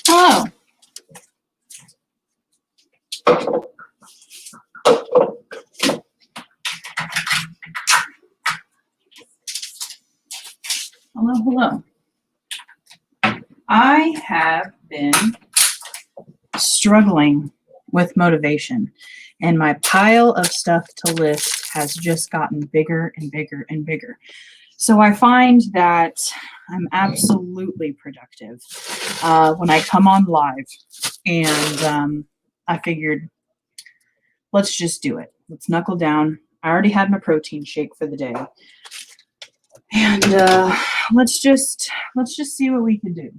Hello. Hello, hello. I have been struggling with motivation, and my pile of stuff to list has just gotten bigger and bigger and bigger. So I find that I'm absolutely productive when I come on live, and I figured, let's just do it. Let's knuckle down. I already had my protein shake for the day, and let's just see what we can do.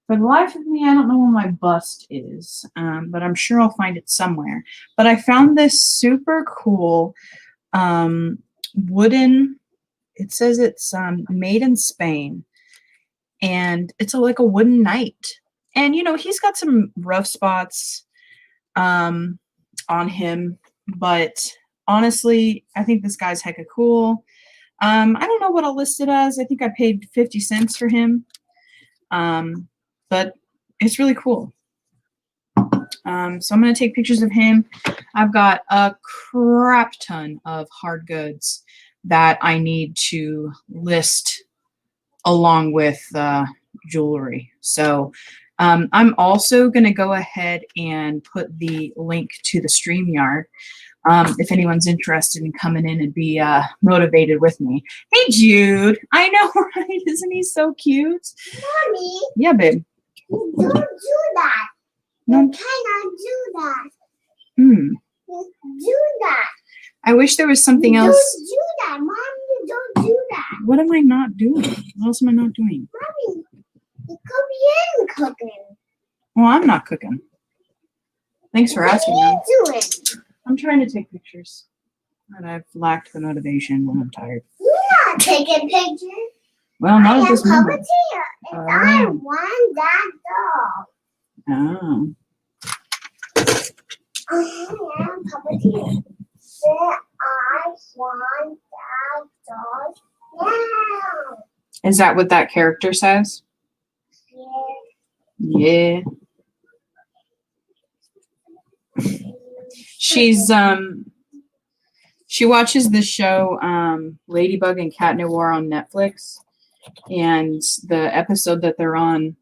For the life of me, I don't know where my bust is, but I'm sure I'll find it somewhere. But I found this super cool wooden. It says it's made in Spain, and it's like a wooden knight. And you know, he's got some rough spots on him, but honestly, I think this guy's hecka cool. I don't know what I'll list it as. I think I paid 50 cents for him. But it's really cool. So I'm going to take pictures of him. I've got a crap ton of hard goods that I need to list along with jewelry. So I'm also going to go ahead and put the link to the StreamYard if anyone's interested in coming in and be motivated with me. Hey, Jude. I know, right? Isn't he so cute? Mommy. Yeah, babe. You don't do that. No. You cannot do that. Hmm. You do that. I wish there was something you else. Don't do that, Mom. You don't do that. What am I not doing? What else am I not doing? Mommy, you could be cooking. Well, I'm not cooking. Thanks for asking me. What are you doing? I'm trying to take pictures, but I've lacked the motivation when I'm tired. You're not taking pictures. Well, not at this moment. And I want that dog. Oh. I am puppeteer. I want that dog now. Is that what that character says? Yeah. Yeah. She's she watches the show Ladybug and Cat Noir on Netflix, and the episode that they're on,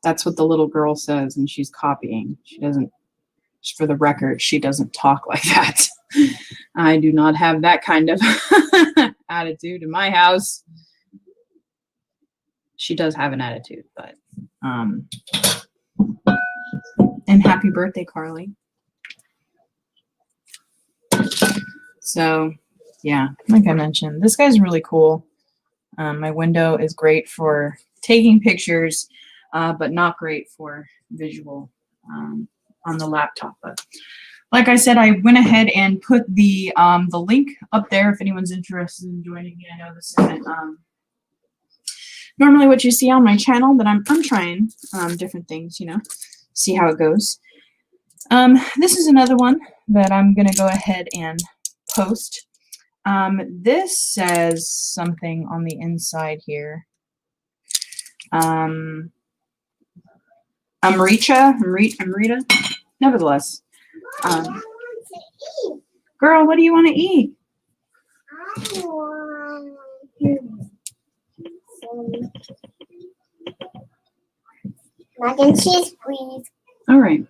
that's what the little girl says, and she's copying. She doesn't, just for the record, she doesn't talk like that. I do not have that kind of attitude in my house. She does have an attitude, but and happy birthday, Carly. So, yeah, like I mentioned, this guy's really cool. My window is great for taking pictures, but not great for visual on the laptop. But like I said, I went ahead and put the link up there if anyone's interested in joining me. I know this isn't normally what you see on my channel, but I'm trying different things, you know, see how it goes. This is another one that I'm going to go ahead and post. This says something on the inside here. Amrita. Nevertheless. I want to eat. Girl, what do you want to eat? I want some mac and cheese, please. All right.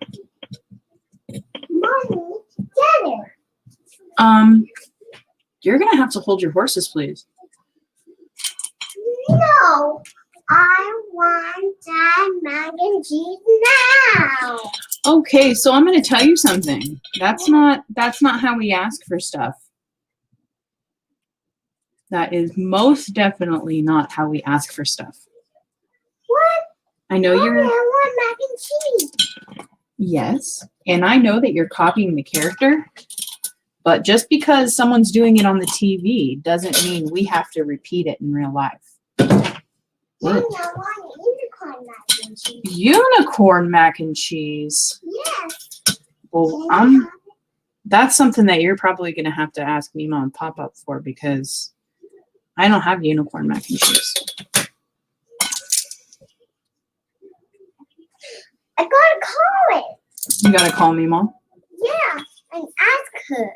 Mommy, get it. You're gonna have to hold your horses, please. No, I want that mac and cheese now. Okay, so I'm gonna tell you something. That's not how we ask for stuff. That is most definitely not how we ask for stuff. What? I know Mommy, you're. I want mac and cheese. Yes, and I know that you're copying the character, but just because someone's doing it on the TV doesn't mean we have to repeat it in real life. Mommy, I want unicorn mac and cheese. Unicorn mac and cheese. Yes. Well, Can that's something that you're probably going to have to ask Mima and Pop Up for, because I don't have unicorn mac and cheese. I gotta call it. You gotta call me, Mom. Yeah, and ask her.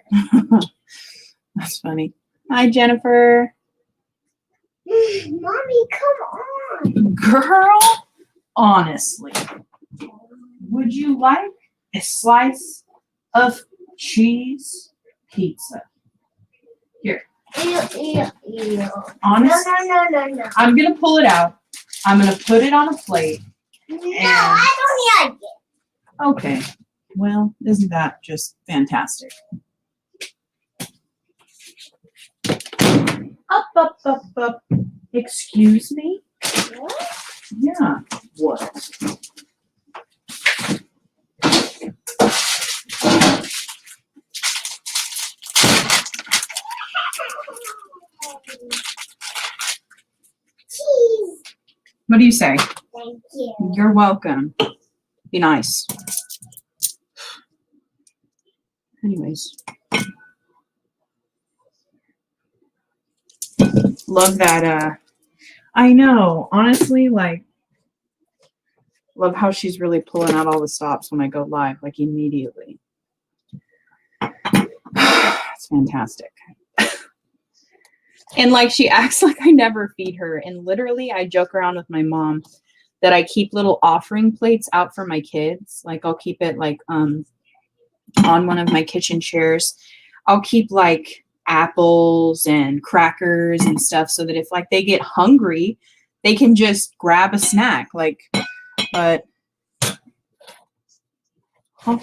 That's funny. Hi, Jennifer. Mommy, come on. Girl, honestly, would you like a slice of cheese pizza? Here. Ew, ew, ew. Honestly, No. I'm gonna pull it out. I'm gonna put it on a plate. No, I don't like it. Okay. Well, isn't that just fantastic? Up. Excuse me? What? Yeah. What? Cheese. What do you say? Thank you. You're welcome. Be nice. Anyways. Love that, I know, honestly, like, love how she's really pulling out all the stops when I go live, like, immediately. It's fantastic. And, like, she acts like I never feed her. And literally, I joke around with my mom that I keep little offering plates out for my kids. Like, I'll keep it, like, on one of my kitchen chairs. I'll keep, like, apples and crackers and stuff so that if, like, they get hungry, they can just grab a snack. Like, but... Oh,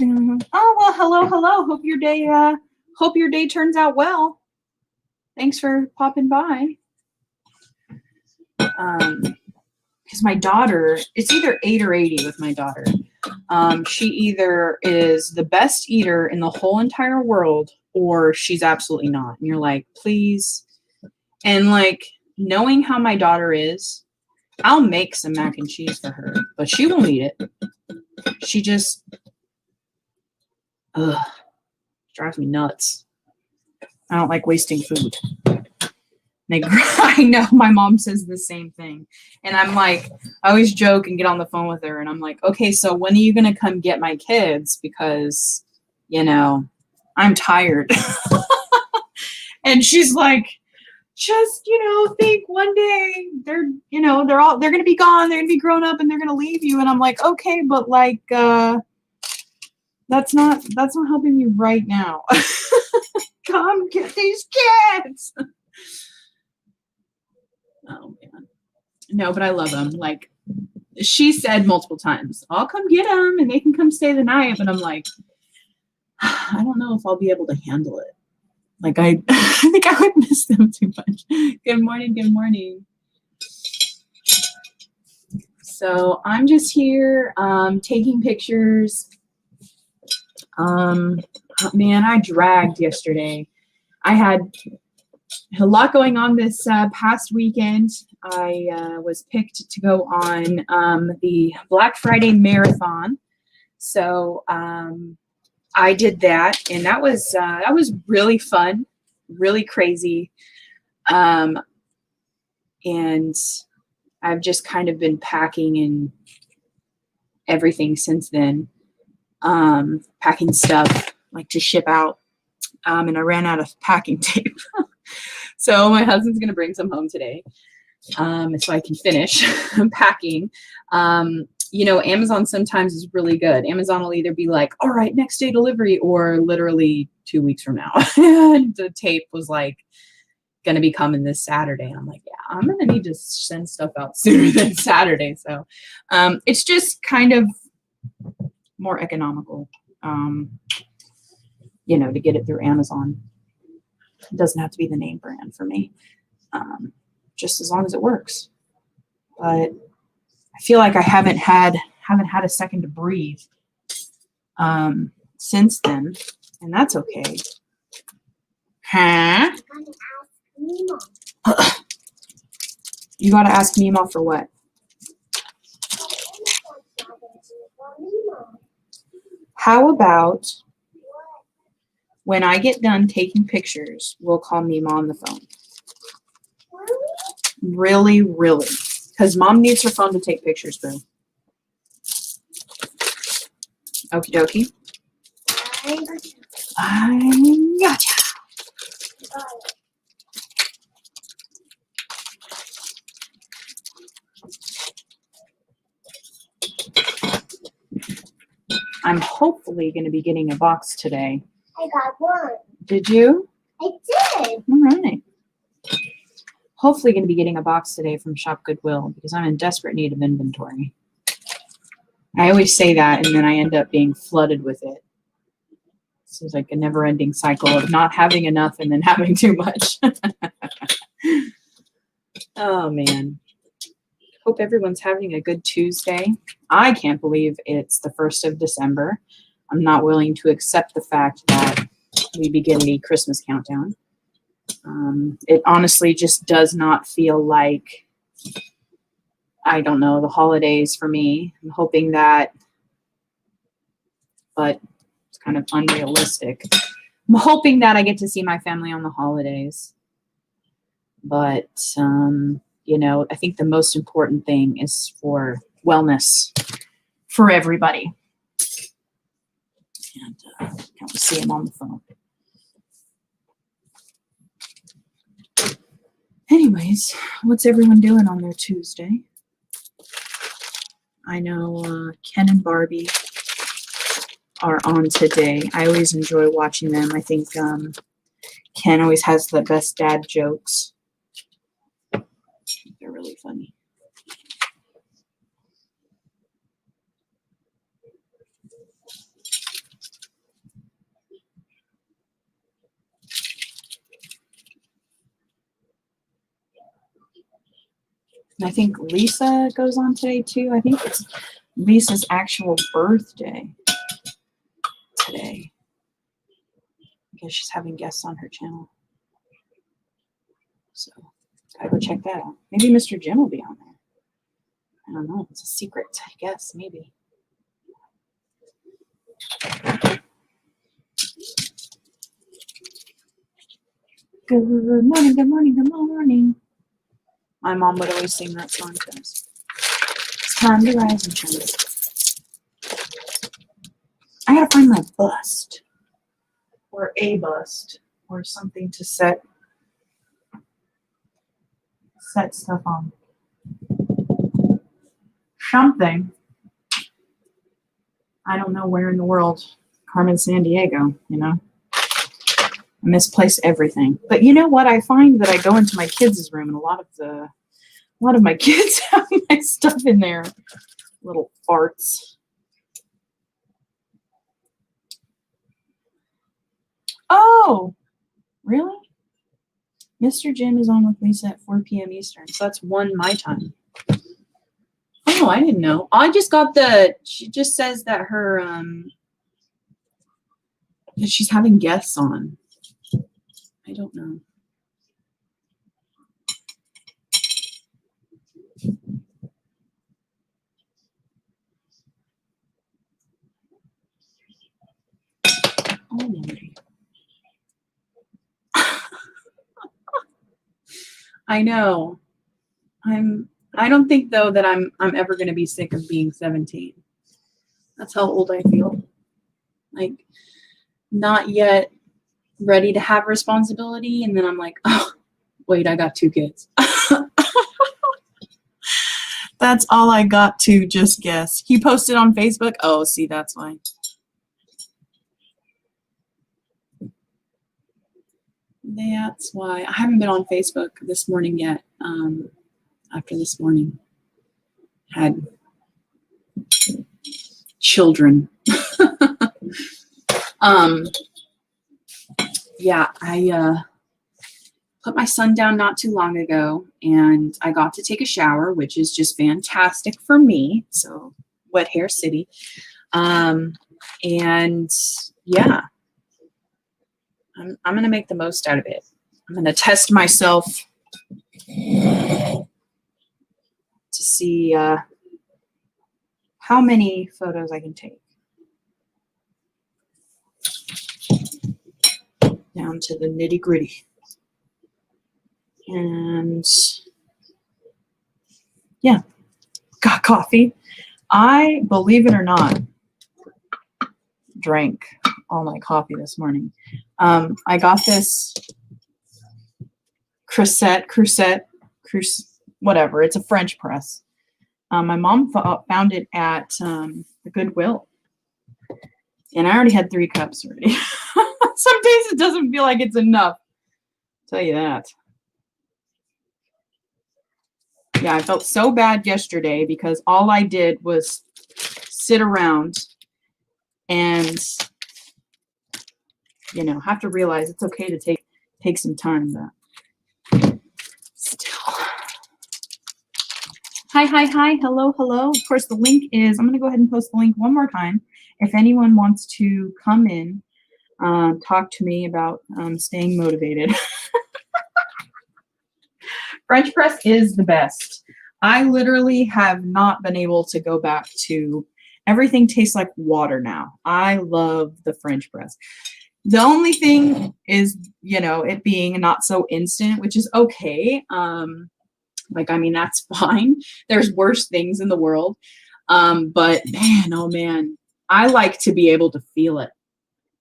well, hello. Hope your day turns out well. Thanks for popping by. Because my daughter, it's either 8 or 80 with my daughter. She either is the best eater in the whole entire world or she's absolutely not. And you're like, please. And like, knowing how my daughter is, I'll make some mac and cheese for her, but she won't eat it. She just, drives me nuts. I don't like wasting food. I know my mom says the same thing. And I'm like, I always joke and get on the phone with her and I'm like, okay, so when are you going to come get my kids? Because, you know, I'm tired. And she's like, just, think one day they're going to be gone. They're going to be grown up and they're going to leave you. And I'm like, okay, but like, that's not helping me right now. Come get these kids. Oh man. No, but I love them. Like she said multiple times, I'll come get them and they can come stay the night. But I'm like, I don't know if I'll be able to handle it. Like I think I would miss them too much. Good morning. So I'm just here taking pictures. Man, I dragged yesterday. I had a lot going on this past weekend. I was picked to go on the Black Friday marathon. So I did that, and that was really fun, really crazy. And I've just kind of been packing and everything since then. Packing stuff like to ship out. And I ran out of packing tape. So my husband's going to bring some home today. So I can finish packing. Amazon sometimes is really good. Amazon will either be like, all right, next day delivery, or literally 2 weeks from now. And the tape was like going to be coming this Saturday. I'm like, yeah, I'm going to need to send stuff out sooner than Saturday. So it's just kind of more economical, to get it through Amazon. It doesn't have to be the name brand for me, just as long as it works. But I feel like I haven't had a second to breathe since then, and that's okay. Huh? You gotta ask Mima for what? How about when I get done taking pictures, we'll call Mima on the phone. Really? Because Mom needs her phone to take pictures, boo. Okie dokie. I I gotcha. got it. I'm hopefully going to be getting a box today. I got one. Did you? I did. All right. Hopefully going to be getting a box today from Shop Goodwill because I'm in desperate need of inventory. I always say that and then I end up being flooded with it. This is like a never-ending cycle of not having enough and then having too much. Oh, man. Hope everyone's having a good Tuesday. I can't believe it's the 1st of December. I'm not willing to accept the fact that we begin the Christmas countdown. It honestly just does not feel like, I don't know, the holidays for me. I'm hoping that, but it's kind of unrealistic. I'm hoping that I get to see my family on the holidays. But, you know, I think the most important thing is for wellness for everybody. And can't see him on the phone. Anyways, what's everyone doing on their Tuesday? I know Ken and Barbie are on today. I always enjoy watching them. I think Ken always has the best dad jokes. They're really funny. And I think Lisa goes on today too. I think it's Lisa's actual birthday today. I guess she's having guests on her channel. So gotta go check that out. Maybe Mr. Jim will be on there. I don't know. It's a secret, I guess, maybe. Good morning, good morning, good morning. My mom would always sing that song to us. It's time to rise and shine. I gotta find my bust. Or a bust. Or something to set stuff on. Something. I don't know where in the world. Carmen Sandiego, you know. I misplace everything. But you know what? I find that I go into my kids' room and a lot of my kids have my stuff in there. Little farts. Oh, really? Mr. Jim is on with Lisa at 4 p.m. Eastern. So that's 1 my time. Oh, I didn't know. I just got she just says that her, that she's having guests on. I don't know. Oh, Lordy. I know. I don't think though that I'm ever going to be sick of being 17. That's how old I feel. Like not yet ready to have responsibility, and then I'm like, oh, wait, I got 2 kids. That's all I got to just guess. He posted on Facebook. Oh, see, that's why. That's why. I haven't been on Facebook this morning yet. After this morning. Had children. Yeah, I put my son down not too long ago, and I got to take a shower, which is just fantastic for me. So, wet hair city. And yeah, I'm gonna make the most out of it. I'm gonna test myself to see how many photos I can take. Down to the nitty gritty. And yeah, got coffee. I, believe it or not, drank all my coffee this morning. I got this crusette, whatever. It's a French press. My mom found it at the Goodwill. And I already had 3 cups already. Some days it doesn't feel like it's enough. I'll tell you that. Yeah, I felt so bad yesterday because all I did was sit around and, you know, have to realize it's okay to take some time, but still. Hi, hello. Of course, the link is, I'm going to go ahead and post the link one more time. If anyone wants to come in, talk to me about staying motivated. French press is the best. I literally have not been able to go back to, everything tastes like water now. I love the French press. The only thing is, you know, it being not so instant, which is okay. Like, I mean, that's fine. There's worse things in the world. But man, oh man, I like to be able to feel it.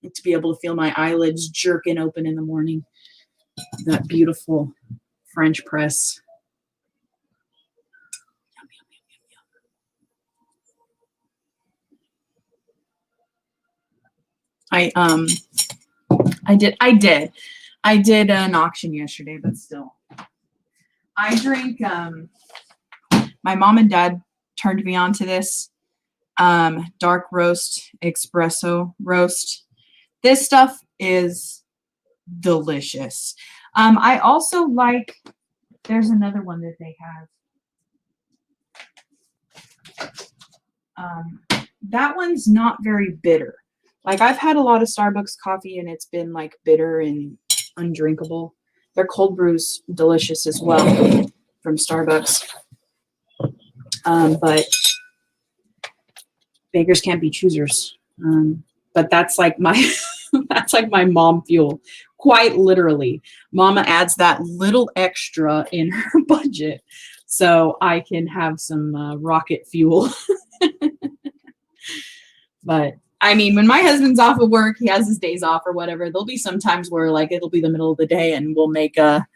To be able to feel my eyelids jerking open in the morning. That beautiful French press. I did an auction yesterday, but still. I drink, my mom and dad turned me on to this dark roast, espresso roast. This stuff is delicious. I also like, there's another one that they have. That one's not very bitter. Like, I've had a lot of Starbucks coffee and it's been like bitter and undrinkable. Their cold brew's delicious as well from Starbucks. But beggars can't be choosers. But that's like my that's like my mom fuel. Quite literally. Mama adds that little extra in her budget so I can have some rocket fuel. But I mean, when my husband's off of work, he has his days off or whatever, there'll be some times where like it'll be the middle of the day and we'll make a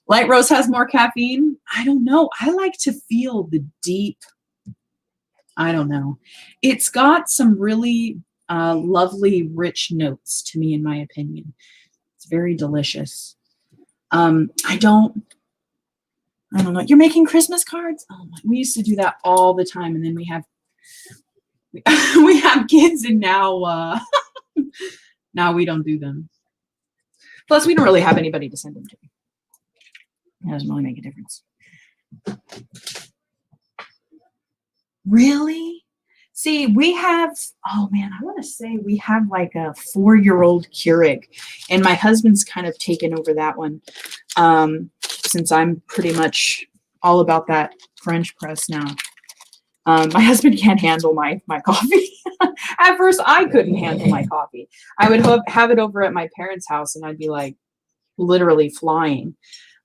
light roast has more caffeine. I don't know. I like to feel the deep, I don't know. It's got some really lovely, rich notes to me, in my opinion. It's very delicious. I don't know. You're making Christmas cards? Oh my, we used to do that all the time. And then we have kids and now now we don't do them. Plus we don't really have anybody to send them to. It doesn't really make a difference. Really? See, we have, oh man, I want to say we have like a 4-year-old Keurig, and my husband's kind of taken over that one since I'm pretty much all about that French press now. My husband can't handle my coffee. At first, I couldn't handle my coffee. I would have it over at my parents' house, and I'd be like literally flying.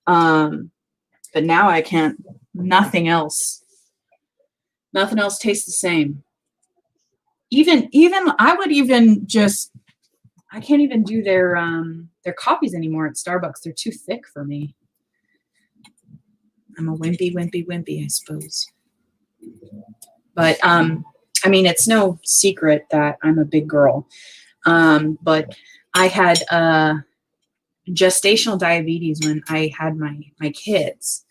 But now I can't. Nothing else tastes the same. Even I would even just, I can't even do their coffees anymore at Starbucks. They're too thick for me. I'm a wimpy, I suppose. But I mean, it's no secret that I'm a big girl. But I had gestational diabetes when I had my kids.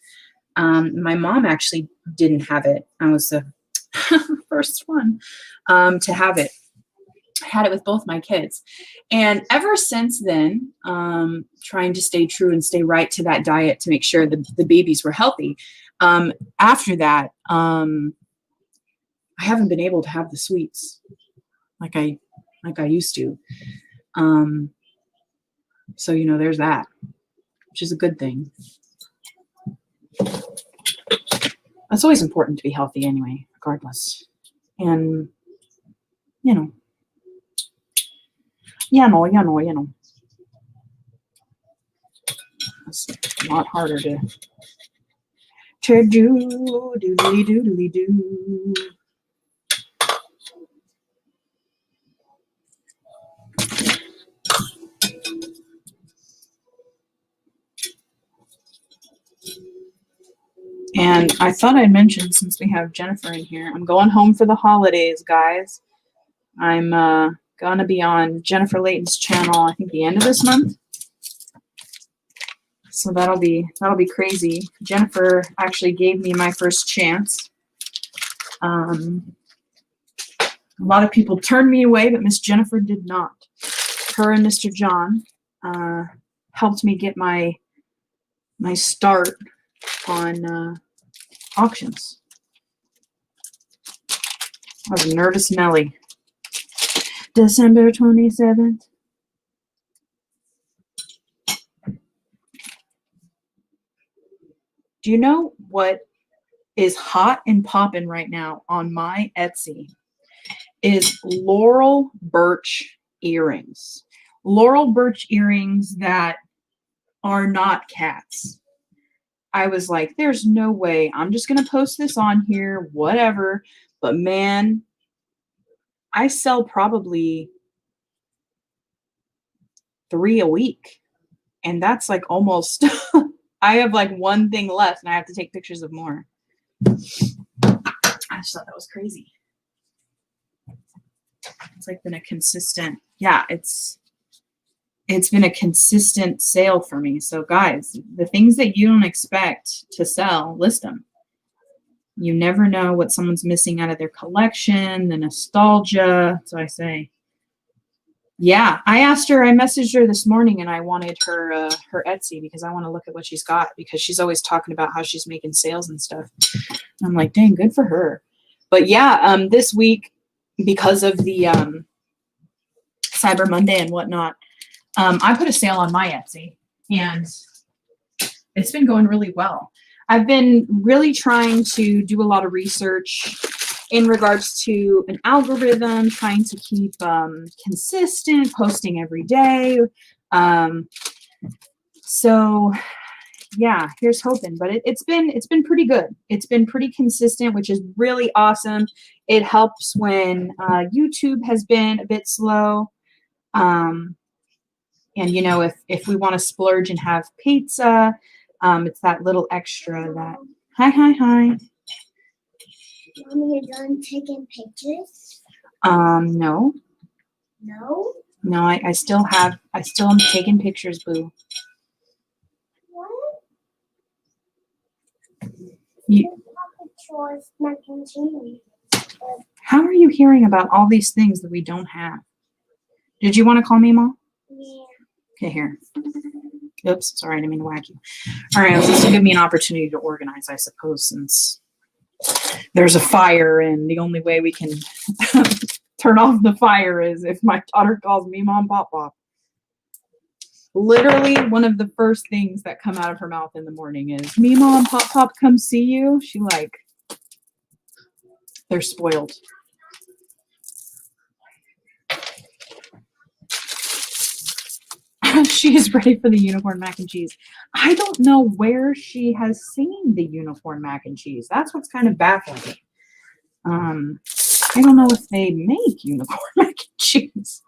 My mom actually didn't have it. I was the first one to have it. I had it with both my kids. And ever since then, trying to stay true and stay right to that diet to make sure the babies were healthy. After that, I haven't been able to have the sweets like I used to. So, you know, there's that, which is a good thing. It's always important to be healthy anyway, regardless. And, you know. It's a lot harder to do. And I thought I'd mention, since we have Jennifer in here, I'm going home for the holidays, guys. I'm gonna be on Jennifer Layton's channel, I think the end of this month. So that'll be crazy. Jennifer actually gave me my first chance. A lot of people turned me away, but Miss Jennifer did not. Her and Mr. John helped me get my start on auctions. I was a nervous Nelly. December 27th. Do you know what is hot and popping right now on my Etsy? Is laurel birch earrings. Laurel birch earrings that are not cats. I was like, there's no way. I'm just going to post this on here, whatever. But man, I sell probably 3 a week. And that's like almost, I have like one thing left and I have to take pictures of more. I just thought that was crazy. It's like been a consistent, yeah, it's been a consistent sale for me. So guys, the things that you don't expect to sell, list them. You never know what someone's missing out of their collection, the nostalgia. So I say, yeah, I messaged her this morning and I wanted her her Etsy because I want to look at what she's got, because she's always talking about how she's making sales and stuff. And I'm like, dang, good for her. But yeah, this week, because of the Cyber Monday and whatnot, I put a sale on my Etsy and it's been going really well. I've been really trying to do a lot of research in regards to an algorithm, trying to keep consistent, posting every day. So yeah, here's hoping. But it's been pretty good. It's been pretty consistent, which is really awesome. It helps when YouTube has been a bit slow. And you know, if we want to splurge and have pizza, it's that little extra that. Hi. Mommy, you're done taking pictures? No. No? No, I still am taking pictures, boo. What? You, Choice mac and cheese. how are you hearing about all these things that we don't have? Did you want to call me, Mom? Yeah. Okay, here. Oops, sorry, I didn't mean to whack you. All right, this will give me an opportunity to organize, I suppose, since there's a fire and the only way we can turn off the fire is if my daughter calls me Mom Pop Pop. Literally, one of the first things that come out of her mouth in the morning is, me Mom Pop Pop come see you. She like, they're spoiled. She is ready for the unicorn mac and cheese. I don't know where she has seen the unicorn mac and cheese. That's what's kind of baffling. I don't know if they make unicorn mac and cheese.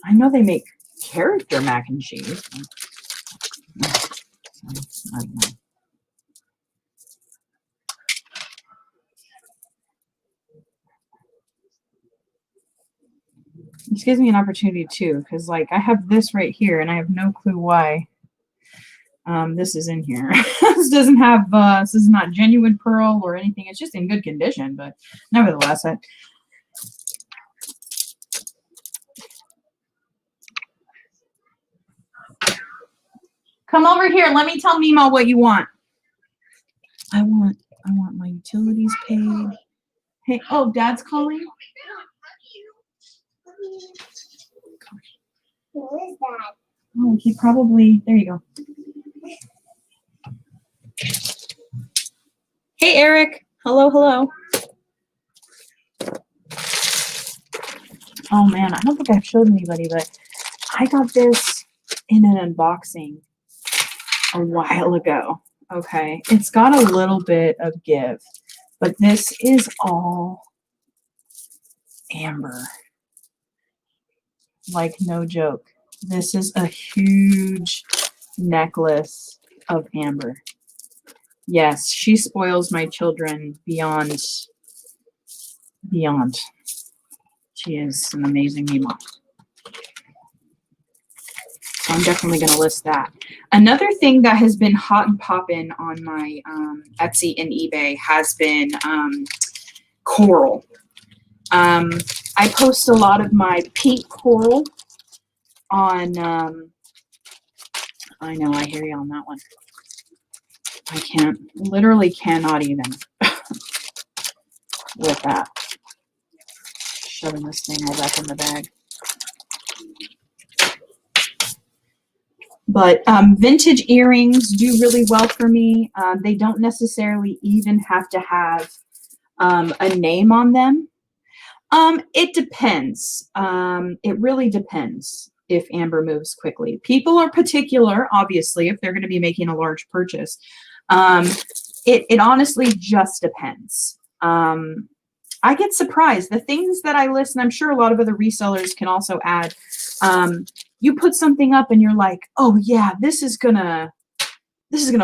I know they make character mac and cheese. I don't know. This gives me an opportunity too, because like I have this right here and I have no clue why this is in here. This doesn't have this is not genuine pearl or anything. It's just in good condition, but nevertheless, come over here. Let me tell Mimo what you want. I want my utilities paid. Hey, oh, Dad's calling. Who is that? Oh, he probably, there you go. Hey, Eric. Hello. Oh man, I don't think I've showed anybody, but I got this in an unboxing a while ago. Okay, it's got a little bit of give, but this is all amber. Like, no joke. This is a huge necklace of amber. Yes, she spoils my children beyond. She is an amazing mom. So I'm definitely going to list that. Another thing that has been hot and popping on my Etsy and eBay has been coral. I post a lot of my pink coral on, I know, I hear you on that one. I literally cannot even with that. Shoving this thing all back in the bag. But vintage earrings do really well for me. They don't necessarily even have to have a name on them. It depends. It really depends if amber moves quickly. People are particular, obviously, if they're going to be making a large purchase. It honestly just depends. I get surprised. The things that I list, and I'm sure a lot of other resellers can also add, you put something up and you're like, oh yeah, this is gonna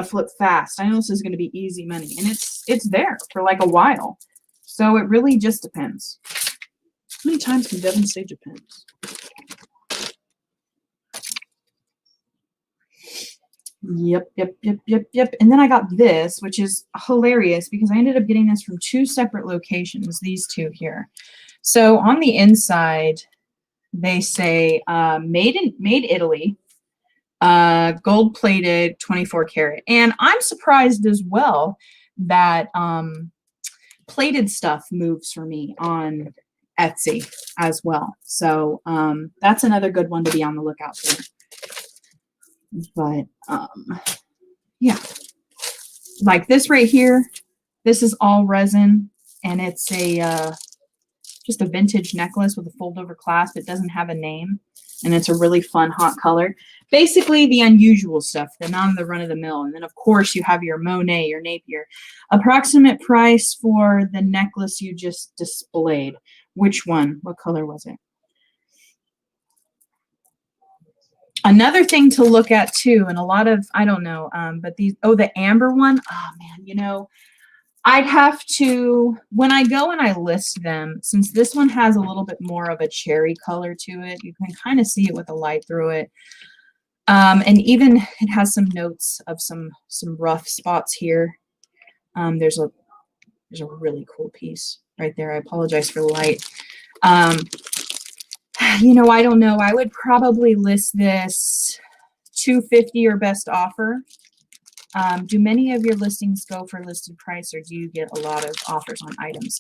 flip fast. I know this is gonna be easy money. And it's there for like a while. So it really just depends. How many times can Devin say depends? Yep. And then I got this, which is hilarious because I ended up getting this from 2 separate locations, these 2 here. So on the inside, they say made Italy, gold plated, 24 karat. And I'm surprised as well that plated stuff moves for me on Etsy as well. So that's another good one to be on the lookout for. But yeah, like this right here, this is all resin, and it's a just a vintage necklace with a fold over clasp. It doesn't have a name, and it's a really fun hot color. Basically the unusual stuff, the not the run of the mill. And then of course you have your Monet, your Napier. Approximate price for the necklace you just displayed. Which one? What color was it? Another thing to look at too, and a lot of, I don't know, but these, the amber one, oh man, you know, I'd have to, when I go and I list them, since this one has a little bit more of a cherry color to it, you can kind of see it with the light through it. And even it has some notes of some rough spots here. There's a really cool piece right there. I apologize for the light. You know, I don't know. I would probably list this $250 or best offer. Do many of your listings go for listed price, or do you get a lot of offers on items?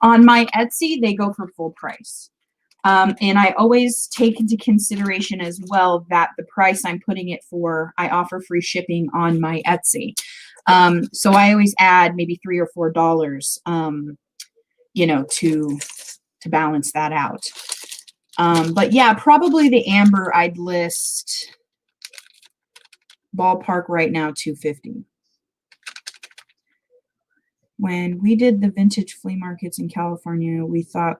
On my Etsy, they go for full price. And I always take into consideration as well that the price I'm putting it for, I offer free shipping on my Etsy. So I always add maybe $3 or $4, you know, to balance that out. But yeah, probably the amber I'd list ballpark right now $250. When we did the vintage flea markets in California, we thought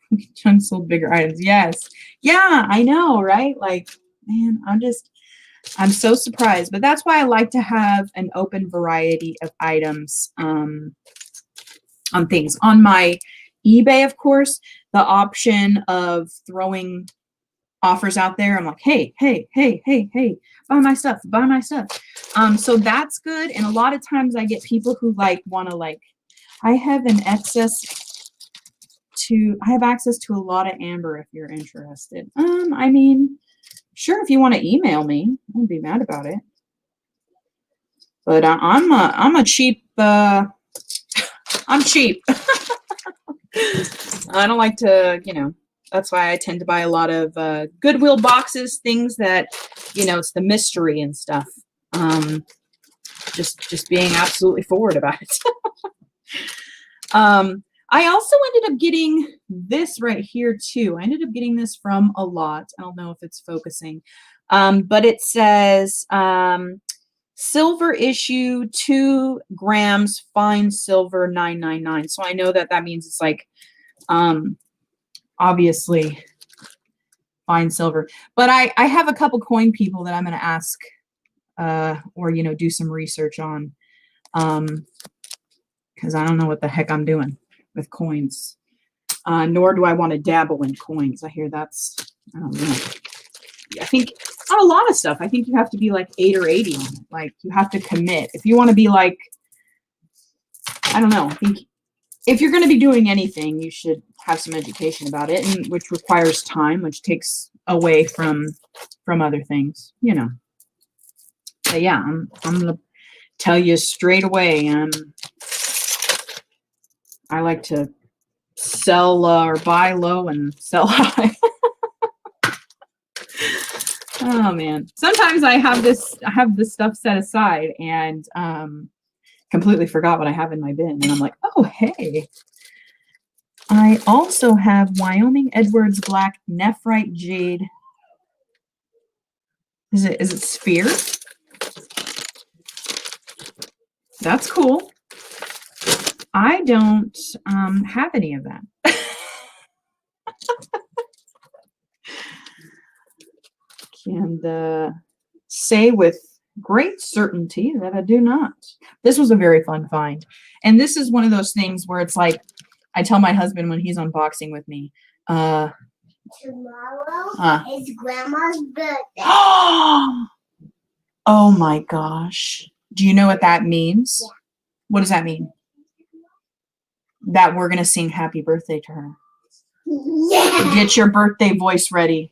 we sold bigger items. Yes. Yeah, I know, right? Like, man, I'm so surprised. But that's why I like to have an open variety of items on things. On my eBay, of course, the option of throwing offers out there. I'm like, hey, buy my stuff. So that's good. And a lot of times I get people who want to I have access to a lot of amber if you're interested. I mean, sure, if you want to email me, I won't be mad about it. But I'm a cheap, I'm cheap. I don't like to, you know, that's why I tend to buy a lot of Goodwill boxes, things that, you know, it's the mystery and stuff. Just being absolutely forward about it. I also ended up getting this right here too. I ended up getting this from a lot. I don't know if it's focusing, but it says silver issue 2 grams fine silver 999. So I know that means it's like obviously fine silver. But I have a couple coin people that I'm going to ask or, you know, do some research on. because I don't know what the heck I'm doing with coins. Nor do I want to dabble in coins. I hear that's, I don't know. I think on a lot of stuff, I think you have to be like 8 or 80 on it. Like you have to commit. If you want to be like, I don't know, I think if you're going to be doing anything, you should have some education about it, and which requires time, which takes away from other things, you know. But yeah, I'm gonna tell you straight away. I like to sell or buy low and sell high. Oh man, sometimes I have this stuff set aside and completely forgot what I have in my bin, and I'm like, oh hey. I also have Wyoming Edwards Black Nephrite Jade. Is it sphere? That's cool. I don't have any of that. Can say with great certainty that I do not. This was a very fun find. And this is one of those things where it's like, I tell my husband when he's unboxing with me, tomorrow is Grandma's birthday. Oh my gosh. Do you know what that means? Yeah. What does that mean? That we're going to sing happy birthday to her. Yeah. Get your birthday voice ready.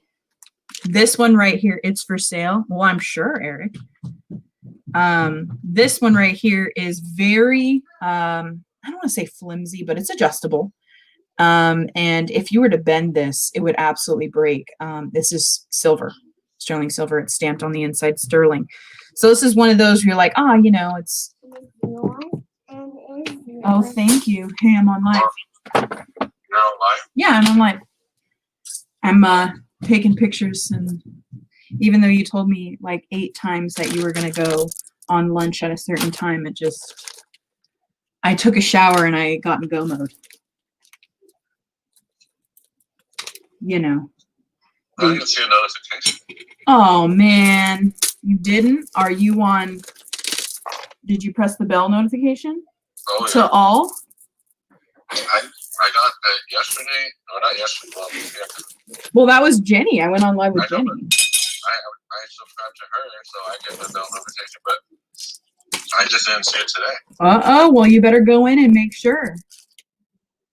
This one right here, it's for sale. Well, I'm sure, Eric. This one right here is very, I don't want to say flimsy, but it's adjustable. And if you were to bend this, it would absolutely break. This is silver, sterling silver. It's stamped on the inside sterling. So this is one of those where you're like, you know, it's. Oh, thank you. Hey, I'm on live. You're on live? Yeah, I'm on live. I'm taking pictures, and even though you told me like 8 times that you were going to go on lunch at a certain time, I took a shower and I got in go mode. You know. I didn't see a notification. Oh man, you didn't? Are you on? Did you press the bell notification? Oh, yeah. To all? I got that yesterday. No, not yesterday. Well, yeah. Well, that was Jenny. I went on live with Jenny. I subscribed to her, so I get the bell notification, but I just didn't see it today. Well, you better go in and make sure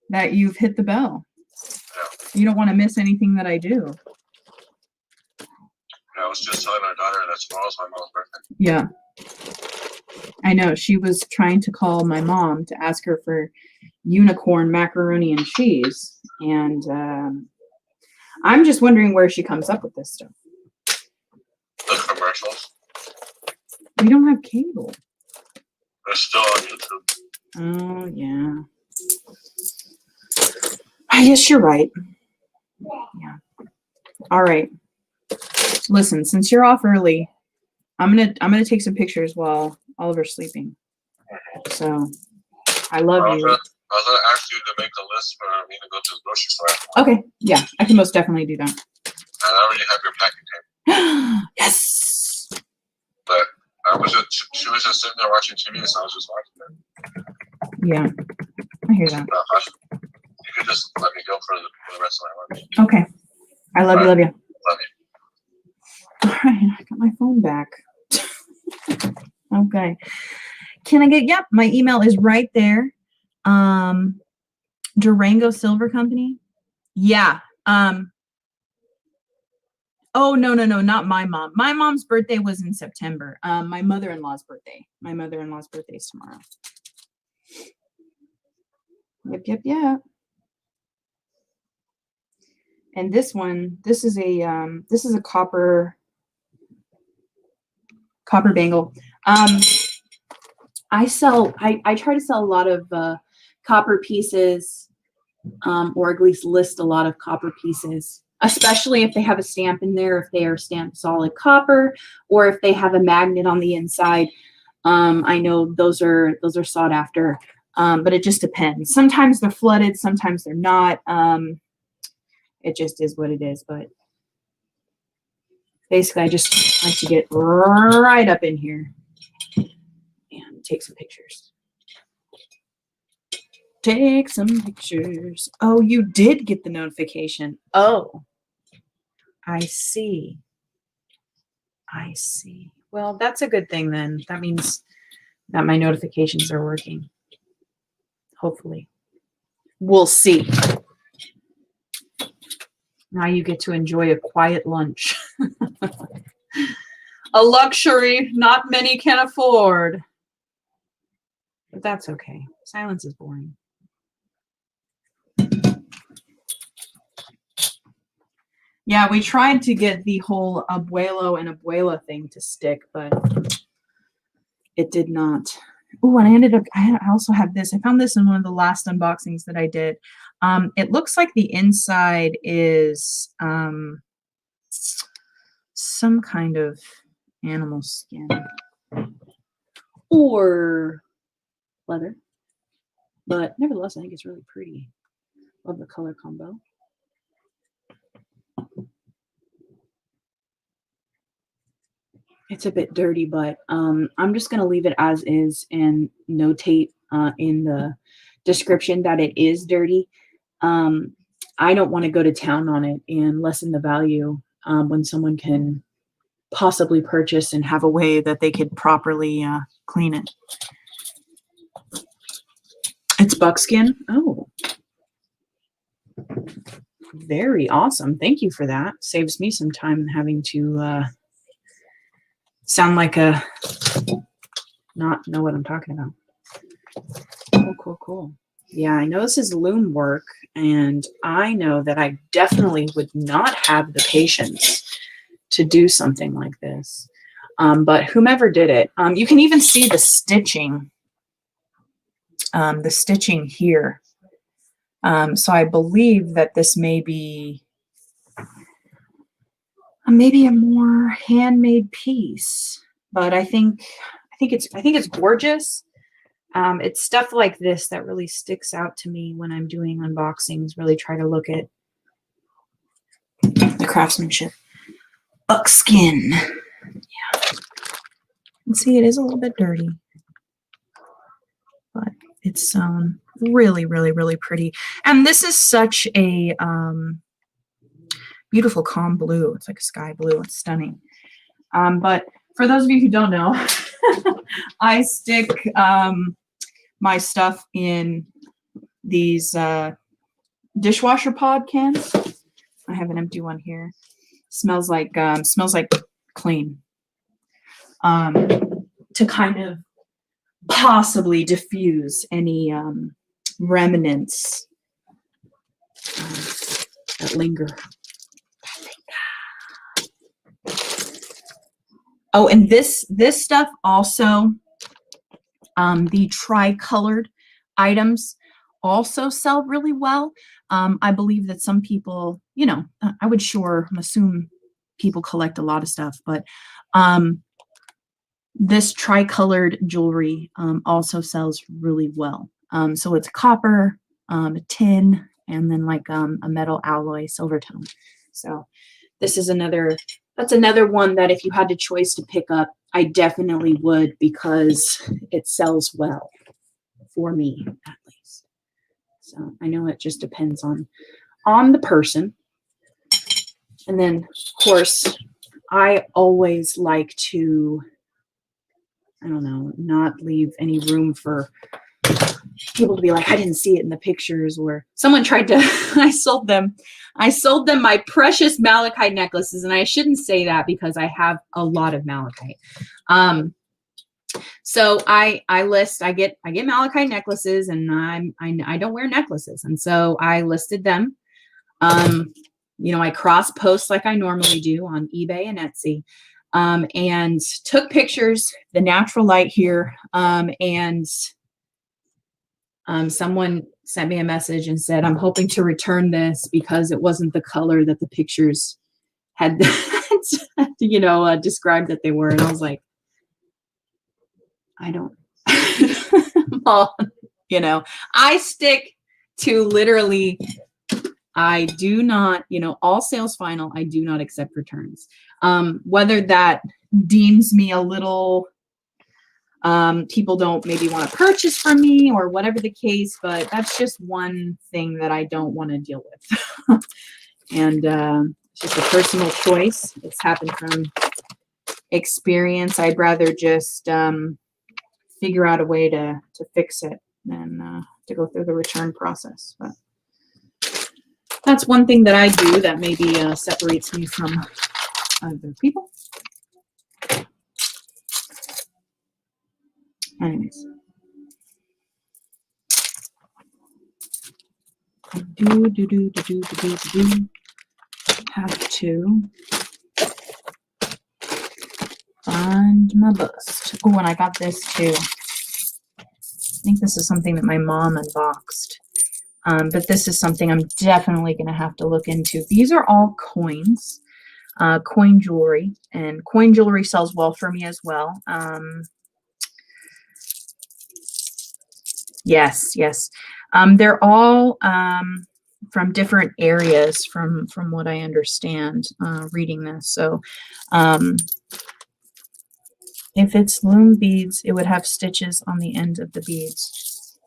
that you've hit the bell. Yeah. You don't want to miss anything that I do. I was just telling our daughter that tomorrow's my mom's birthday. Yeah. I know. She was trying to call my mom to ask her for unicorn macaroni and cheese. And I'm just wondering where she comes up with this stuff. The commercials? We don't have cable. They're still on YouTube. Oh, yeah. I guess you're right. Yeah. All right. Listen, since you're off early, I'm gonna take some pictures while Oliver's sleeping. So I love you. I was gonna ask you to make a list for me to go to the grocery store. Okay, yeah, I can most definitely do that. And I already have your packing tape. Yes. But she was just sitting there watching TV, so I was just watching it. Yeah, I hear that. You could just let me go for the rest of my lunch. Okay. I love you. Love you. Love you. All right, I got my phone back. Okay. Can I get, yep, my email is right there. Durango Silver Company. Yeah. Oh, no, not my mom. My mom's birthday was in September. My mother-in-law's birthday. My mother-in-law's birthday is tomorrow. Yep. And this one, this is a copper bangle. I try to sell a lot of copper pieces, or at least list a lot of copper pieces, especially if they have a stamp in there, if they are stamped solid copper, or if they have a magnet on the inside. I know those are sought after, but it just depends. Sometimes they're flooded, sometimes they're not. It just is what it is, but basically I just like to get right up in here. And take some pictures. Take some pictures. Oh, you did get the notification. Oh, I see. I see. Well, that's a good thing then. That means that my notifications are working. Hopefully. We'll see. Now you get to enjoy a quiet lunch. A luxury not many can afford. But that's okay. Silence is boring. Yeah, we tried to get the whole abuelo and abuela thing to stick, but it did not. Oh, and I also have this. I found this in one of the last unboxings that I did. It looks like the inside is some kind of animal skin or leather, but nevertheless, I think it's really pretty. Love the color combo. It's a bit dirty, but I'm just going to leave it as is and notate in the description that it is dirty. I don't want to go to town on it and lessen the value when someone can possibly purchase and have a way that they could properly clean it. It's buckskin. Oh, very awesome. Thank you for that. Saves me some time having to sound like a not know what I'm talking about. Cool, cool, cool. Yeah, I know this is loom work, and I know that I definitely would not have the patience to do something like this. But whomever did it, you can even see the stitching here. So I believe that this may be maybe a more handmade piece, but I think it's gorgeous. It's stuff like this that really sticks out to me when I'm doing unboxings. Really try to look at the craftsmanship. Buckskin. Yeah. And see, it is a little bit dirty, but it's really, really, really pretty. And this is such a beautiful calm blue. It's like a sky blue. It's stunning. But for those of you who don't know, I stick my stuff in these dishwasher pod cans. I have an empty one here. Smells like clean. To kind of possibly diffuse any remnants that linger. Oh, and this stuff also, the tri-colored items also sell really well. I believe that some people, I would assume people collect a lot of stuff, but this tri-colored jewelry also sells really well. So it's copper, a tin, and then like a metal alloy silver tone. So this is that's another one that if you had the choice to pick up, I definitely would, because it sells well for me, at least. So I know it just depends on the person. And then, of course, I always like to, not leave any room for people to be like, I didn't see it in the pictures, or someone tried to, I sold them my precious malachite necklaces. And I shouldn't say that because I have a lot of malachite. So I get malachite necklaces, and I don't wear necklaces. And so I listed them. I cross post like I normally do on eBay and Etsy. And took pictures, the natural light here. And someone sent me a message and said, I'm hoping to return this because it wasn't the color that the pictures had, described that they were. And I was like, I don't, well, I stick to literally, I do not, all sales final, I do not accept returns. Whether that deems me a little People don't maybe want to purchase from me or whatever the case, but that's just one thing that I don't want to deal with. And it's just a personal choice. It's happened from experience. I'd rather just figure out a way to fix it than to go through the return process. But that's one thing that I do that maybe separates me from other people. Anyways. I do have to find my bust. Oh, and I got this too. I think this is something that my mom unboxed. But this is something I'm definitely going to have to look into. These are all coins, coin jewelry, and coin jewelry sells well for me as well. Yes. They're all from different areas from what I understand reading this. So if it's loom beads, it would have stitches on the end of the beads.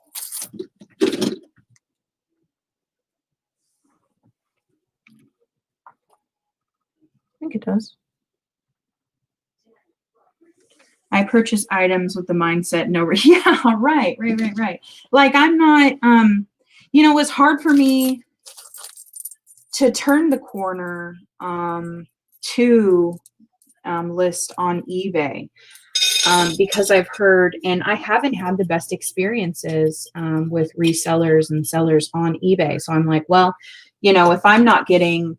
I think it does. I purchase items with the mindset, yeah, right. Like I'm not, you know, it was hard for me to turn the corner to list on eBay because I've heard, and I haven't had the best experiences with resellers and sellers on eBay. So I'm like, well, you know, if I'm not getting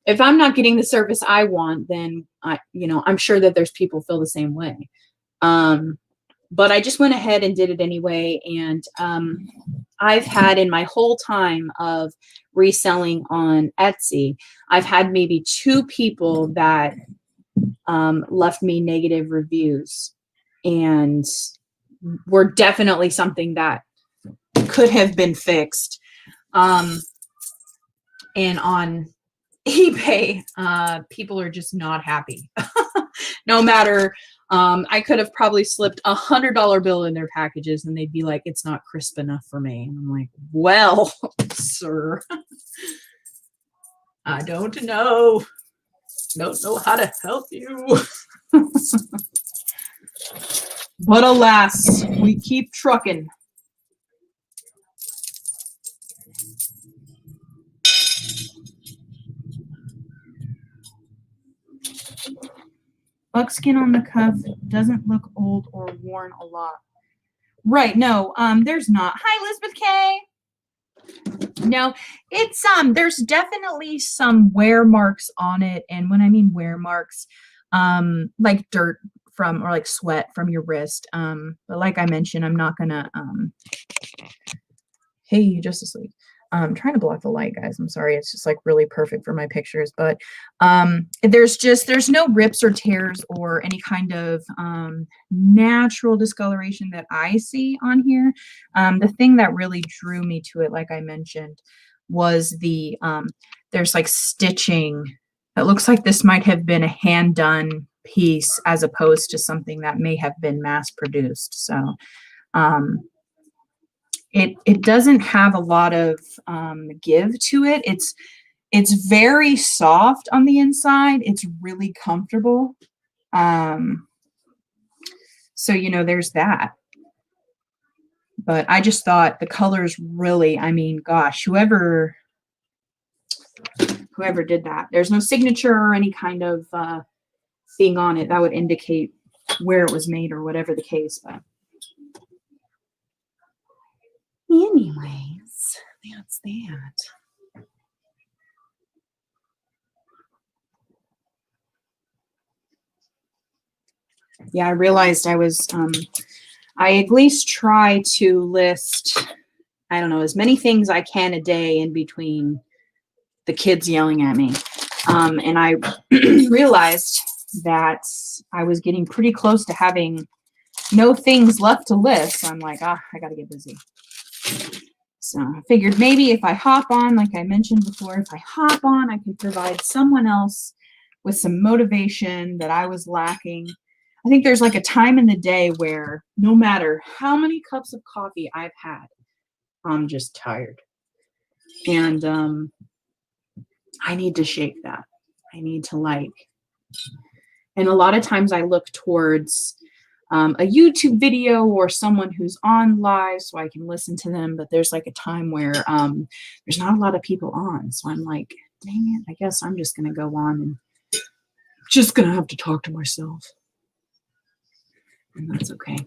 the service I want, then I'm sure that there's people feel the same way. But I just went ahead and did it anyway. And I've had in my whole time of reselling on Etsy, I've had maybe 2 people that left me negative reviews, and were definitely something that could have been fixed. And on eBay, people are just not happy. No matter, I could have probably slipped $100 bill in their packages and they'd be like, it's not crisp enough for me. And I'm like, well, sir, I don't know how to help you. But alas, we keep trucking. Buckskin on the cuff doesn't look old or worn a lot. Right, no, there's not. Hi, Elizabeth K. No, it's there's definitely some wear marks on it, and when I mean wear marks, like dirt from, or like sweat from your wrist. But like I mentioned, I'm not gonna hey, Justice League. I'm trying to block the light, guys. I'm sorry. It's just like really perfect for my pictures. But there's no rips or tears or any kind of natural discoloration that I see on here. The thing that really drew me to it, like I mentioned, was the there's like stitching. It looks like this might have been a hand done piece as opposed to something that may have been mass produced. So it doesn't have a lot of give to it. It's very soft on the inside. It's really comfortable. So, there's that. But I just thought the colors really, I mean, gosh, whoever did that, there's no signature or any kind of thing on it that would indicate where it was made or whatever the case. But anyways, that's that. Yeah, I realized I was, I at least try to list, I don't know, as many things I can a day in between the kids yelling at me. And I realized that I was getting pretty close to having no things left to list. So I'm like, I got to get busy. So I figured maybe if I hop on, like I mentioned before, if I hop on, I can provide someone else with some motivation that I was lacking. I think there's like a time in the day where no matter how many cups of coffee I've had, I'm just tired. And I need to shake that. I need to and a lot of times I look towards a YouTube video or someone who's on live so I can listen to them. But there's like a time where there's not a lot of people on. So I'm like, dang it, I guess I'm just going to go on and just going to have to talk to myself. And that's okay.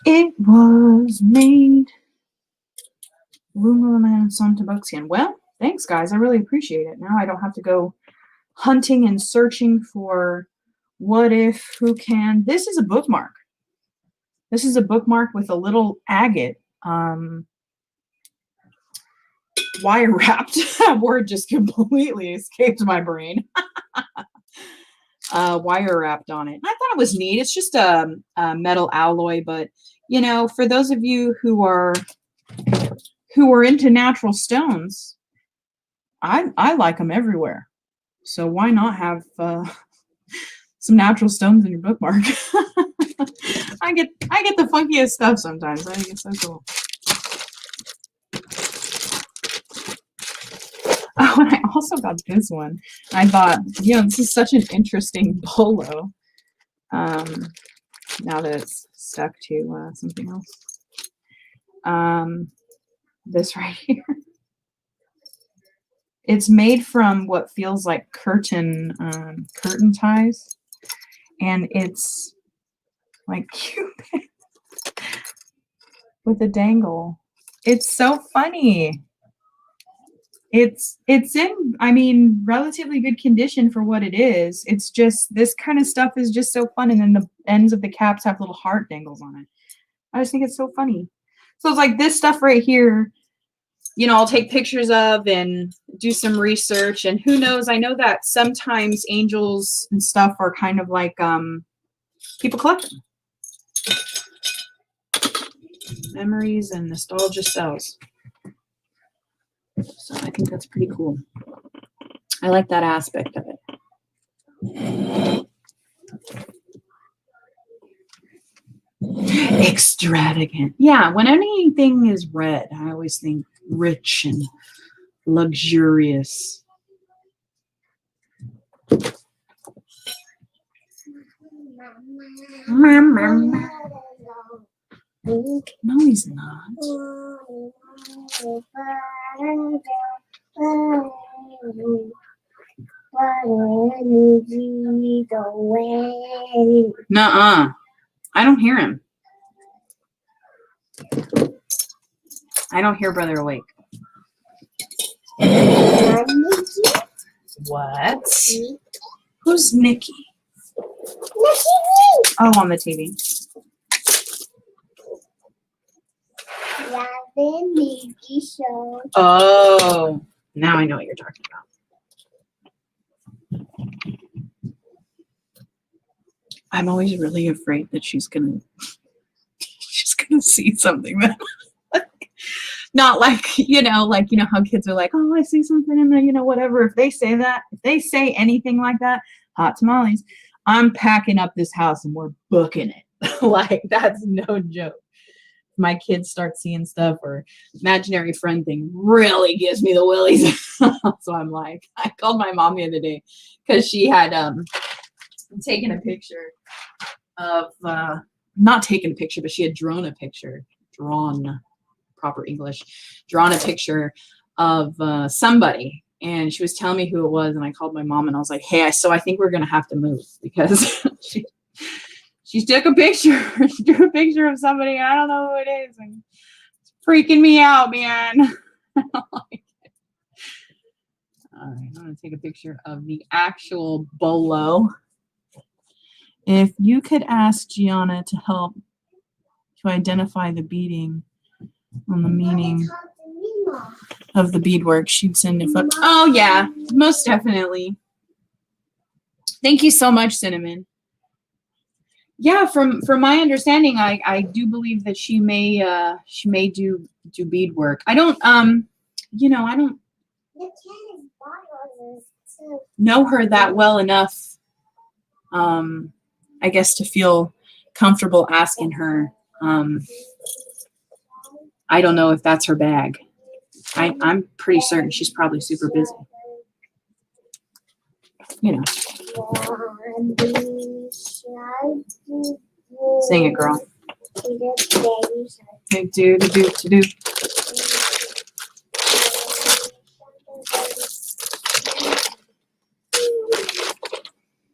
It was made. Lumen Santa Buxian. Well, thanks, guys. I really appreciate it. Now I don't have to go hunting and searching for what if, who can. This is a bookmark. This is a bookmark with a little agate wire wrapped. That word just completely escaped my brain. Wire wrapped on it. And I thought it was neat. It's just a metal alloy, but you know, for those of you who are into natural stones, I like them everywhere. So why not have some natural stones in your bookmark? I get the funkiest stuff sometimes. I think it's so cool. Oh, and I also got this one. I thought, you know, this is such an interesting polo. Now that it's stuck to something else. This right here. It's made from what feels like curtain ties, and it's like Cupid with a dangle. It's so funny. It's in, I mean, relatively good condition for what it is. It's just, this kind of stuff is just so fun. And then the ends of the caps have little heart dangles on it. I just think it's so funny. So it's like this stuff right here, you know, I'll take pictures of and do some research. And who knows, I know that sometimes angels and stuff are kind of like, people collect them. Memories and nostalgia sells. So I think that's pretty cool. I like that aspect of it. Extravagant. Yeah, when anything is red, I always think rich and luxurious. No, he's not. Nuh-uh. I don't hear him. I don't hear Brother Awake. What? Who's Nikki? Oh, on the TV. Oh, now I know what you're talking about. I'm always really afraid that she's gonna see something that not like, like, how kids are like, oh, I see something in there, whatever. If they say that, if they say anything like that, hot tamales, I'm packing up this house and we're booking it. Like, that's no joke. My kids start seeing stuff or imaginary friend thing really gives me the willies. So I'm like, I called my mom the other day because she had taken a picture of not taken a picture, but she had drawn a picture of somebody, and she was telling me who it was, and I called my mom and I was like, hey, so I think we're gonna have to move because she took a picture. She drew a picture of somebody. I don't know who it is. And it's freaking me out, man. I don't like it. All right, I'm going to take a picture of the actual bolo. If you could ask Gianna to help to identify the beading on the meaning of the beadwork, she'd send a photo. Oh, yeah, most definitely. Thank you so much, Cinnamon. Yeah, from my understanding, I do believe that she may do beadwork. I don't you know, I don't The candy bottles too. know her that well enough, I guess, to feel comfortable asking her. I don't know if that's her bag. I'm pretty certain she's probably super busy. You know, sing it, girl. Do do do do do.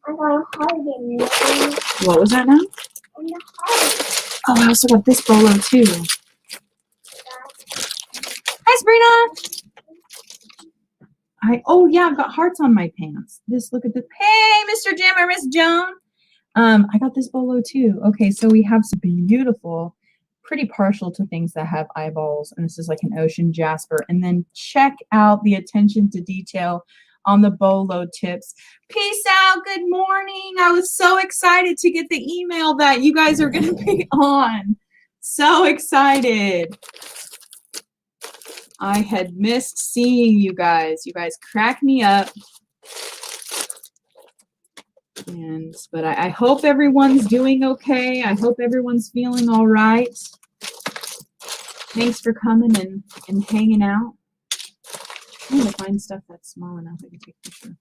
I got a heart in there. What was that now? And the heart. Oh, I also got this bolo too. Hi, Sabrina. Oh yeah, I've got hearts on my pants. Look at this. Hey, Mr. Jim or Miss Joan. I got this bolo too. Okay, so we have some beautiful, pretty partial to things that have eyeballs, and this is like an ocean jasper. And then check out the attention to detail on the bolo tips. Peace out. Good morning. I was so excited to get the email that you guys are going to be on. So excited. I had missed seeing you guys. You guys crack me up. But I hope everyone's doing okay. I hope everyone's feeling all right. Thanks for coming and hanging out. I'm going to find stuff that's small enough I can take a picture.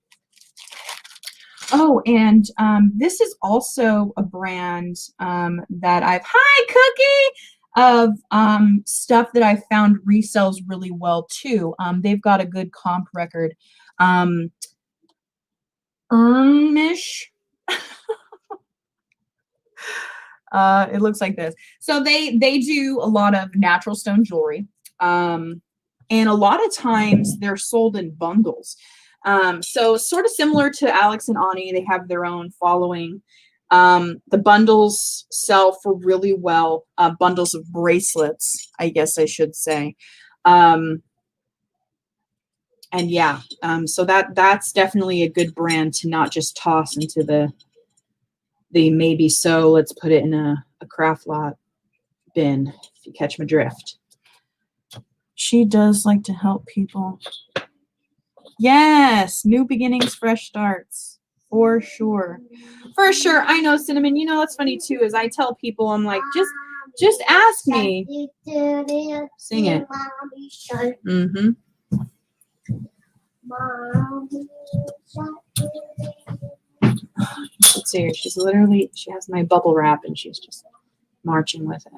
Oh, and this is also a brand that hi, Cookie, of stuff that I found resells really well too. They've got a good comp record. Ermish. It looks like this. So they do a lot of natural stone jewelry. And a lot of times they're sold in bundles. So sort of similar to Alex and Ani, they have their own following. The bundles sell for really well, bundles of bracelets, I guess I should say. And yeah, so that's definitely a good brand to not just toss into the maybe so, let's put it in a craft lot bin, if you catch my drift. She does like to help people. Yes, new beginnings, fresh starts, for sure. For sure. I know, Cinnamon. You know what's funny too is I tell people, I'm like, just ask me. Sing it. Mm-hmm. Let's see her. She has my bubble wrap and she's just marching with it.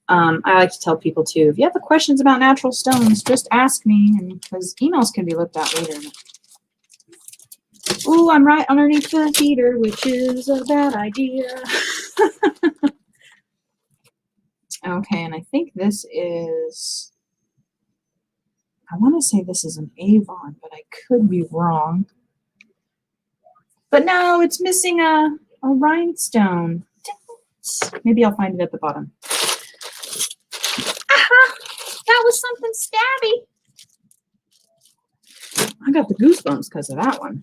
I like to tell people too, if you have questions about natural stones, just ask me, and because emails can be looked at later. Ooh, I'm right underneath the heater, which is a bad idea. Okay, and I think this is, I want to say this is an Avon, but I could be wrong. But no, it's missing a rhinestone. Maybe I'll find it at the bottom. That was something stabby. I got the goosebumps because of that one.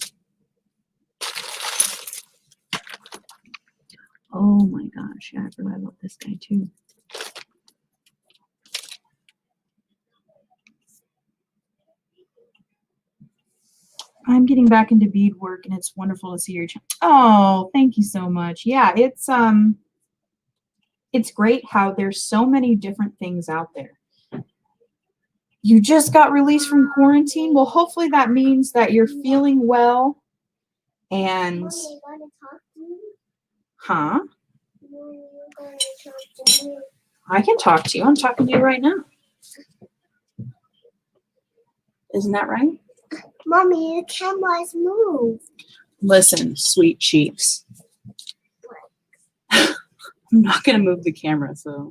Oh my gosh, yeah, I forgot about this guy too. I'm getting back into beadwork, and it's wonderful to see your channel. Oh, thank you so much. Yeah, it's great how there's so many different things out there. You just got released from quarantine. Well, hopefully that means that you're feeling well. And huh? I can talk to you. I'm talking to you right now. Isn't that right? Mommy, the camera's moved. Listen, sweet cheeks. I'm not going to move the camera, so.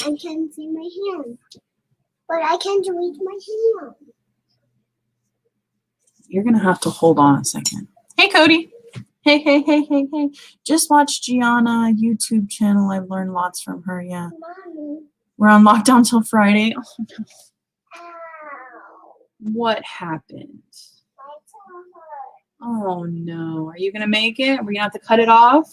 I can see my hand. But I can't reach my hand. You're going to have to hold on a second. Hey, Cody. Hey. Just watch Gianna YouTube channel. I've learned lots from her, yeah. Mommy. We're on lockdown till Friday. Oh, no. Ow. What happened? My toe hurt. Oh no. Are you gonna make it? We're gonna have to cut it off?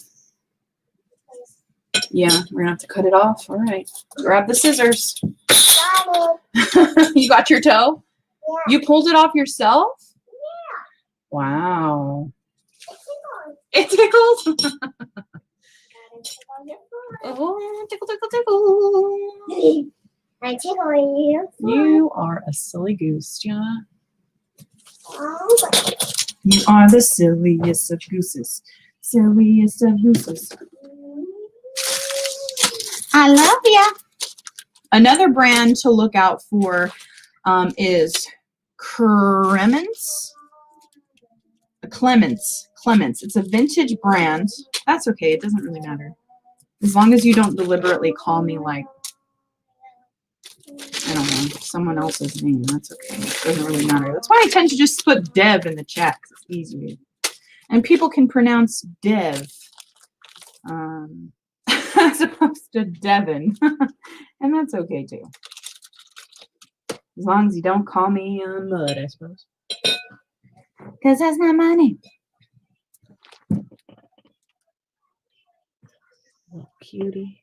Yeah, we're gonna have to cut it off. All right. Grab the scissors. Got it. You got your toe? Yeah. You pulled it off yourself? Yeah. Wow. It's It tickles. Gotta tickle your foot. Oh, tickle, tickle, tickle. I tickle you. You are a silly goose, Gianna. Oh, You are the silliest of gooses. Silliest of gooses. I love you. Another brand to look out for is Clements. Clements. It's a vintage brand. That's okay. It doesn't really matter. As long as you don't deliberately call me like, I don't know, someone else's name. That's okay. It doesn't really matter. That's why I tend to just put Dev in the chat 'cause it's easier. And people can pronounce Dev as opposed to Devin. And that's okay too. As long as you don't call me Mud, I suppose. Because that's not my name. Oh, cutie.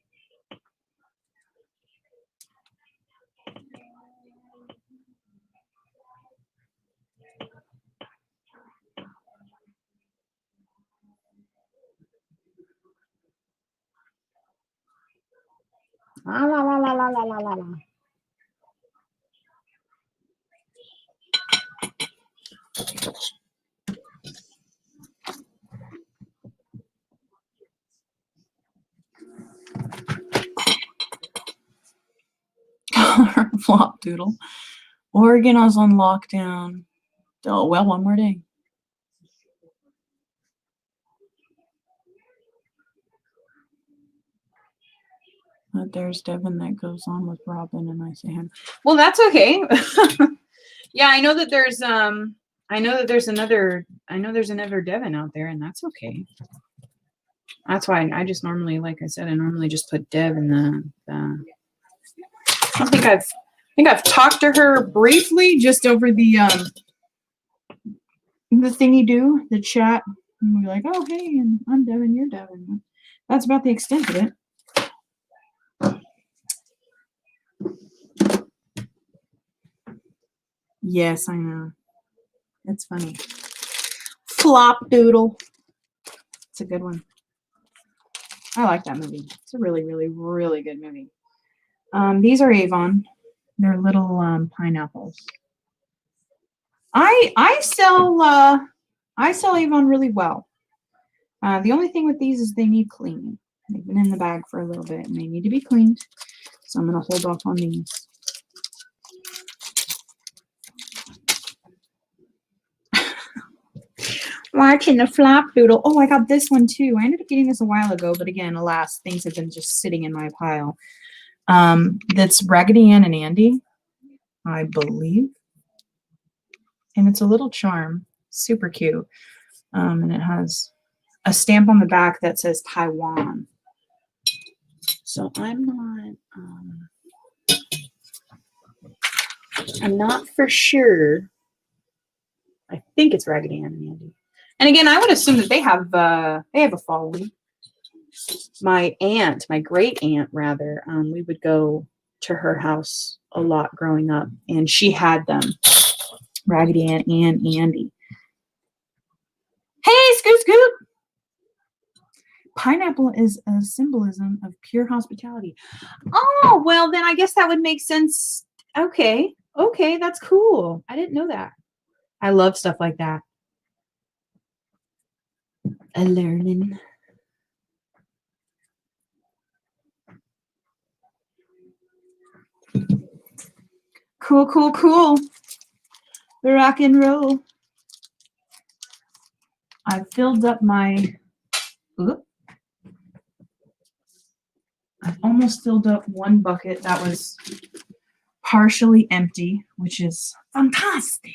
La la la la la la la la la. Flop doodle. Oregon is on lockdown. Oh, well, one more day. But there's Devin that goes on with Robin, and I say him. Well, that's okay. Yeah, I know that there's another Devin out there, and that's okay. That's why I just normally, like I said, I normally just put Dev in the I think I've talked to her briefly just over the thingy do, the chat. And we're like, oh hey, and I'm Devin, you're Devin. That's about the extent of it. Yes, I know. It's funny. Flop doodle. It's a good one. I like that movie. It's a really, really, really good movie. These are Avon. They're little pineapples. I sell Avon really well. The only thing with these is they need cleaning. They've been in the bag for a little bit and they need to be cleaned. So I'm gonna hold off on these. Watching the flop doodle. Oh, I got this one too. I ended up getting this a while ago, but again, alas, things have been just sitting in my pile. That's Raggedy Ann and Andy, I believe. And it's a little charm, super cute. And it has a stamp on the back that says Taiwan. So I'm not for sure. I think it's Raggedy Ann and Andy. And again, I would assume that they have a following. My great aunt rather, we would go to her house a lot growing up, and she had them. Raggedy Ann and Andy. Hey, Scoop Scoop! Pineapple is a symbolism of pure hospitality. Oh, well, then I guess that would make sense. Okay, that's cool. I didn't know that. I love stuff like that. A learning. Cool. Rock and roll. I filled up my. I've almost filled up one bucket that was partially empty, which is fantastic.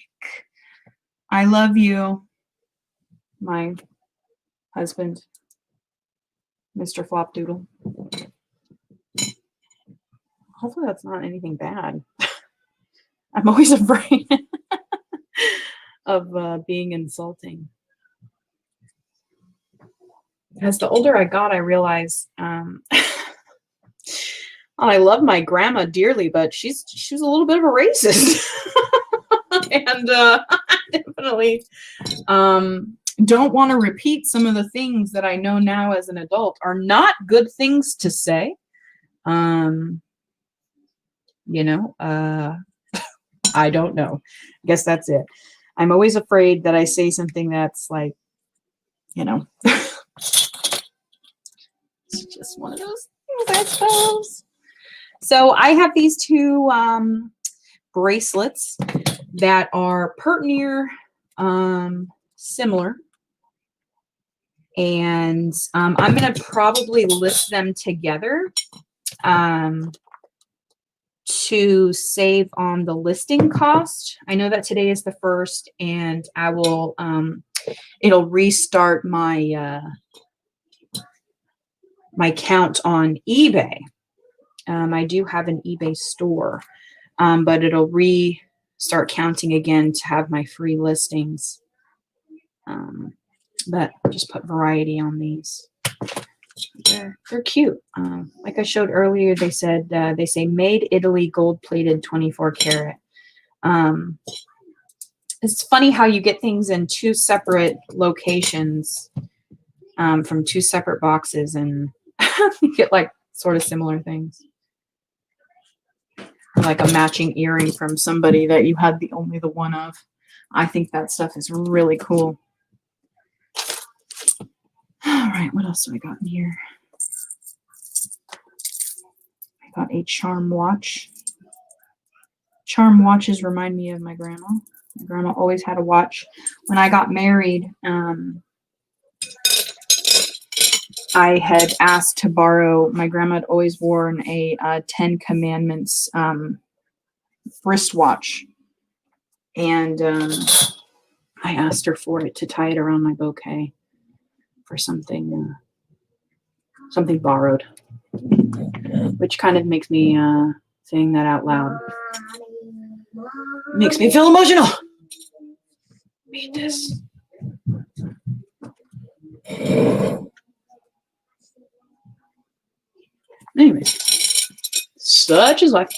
I love you, my husband, Mr. Flopdoodle. Hopefully that's not anything bad. I'm always afraid of being insulting. as the older I got, I realized I love my grandma dearly, but she was a little bit of a racist. And definitely don't want to repeat some of the things that I know now as an adult are not good things to say. You know, I don't know. I guess that's it. I'm always afraid that I say something that's like, you know, it's just one of those things, I suppose. So I have these two bracelets that are pert near similar. And I'm going to probably list them together to save on the listing cost. I know that today is the 1st, and I will, it'll restart my, my count on eBay. I do have an eBay store, but it'll restart counting again to have my free listings. But just put variety on these. They're cute. Like I showed earlier, they say made Italy, gold plated, 24 karat. It's funny how you get things in 2 separate locations from 2 separate boxes, and you get like sort of similar things. Like a matching earring from somebody that you had only the one of. I think that stuff is really cool. All right, what else do I got in here? I got a charm watch. Charm watches remind me of my grandma. My grandma always had a watch. When I got married, I had asked to borrow, my grandma had always worn a 10 Commandments wristwatch. And I asked her for it to tie it around my bouquet for something, something borrowed, which kind of makes me saying that out loud. Makes me feel emotional. Read this. Anyway, such is life.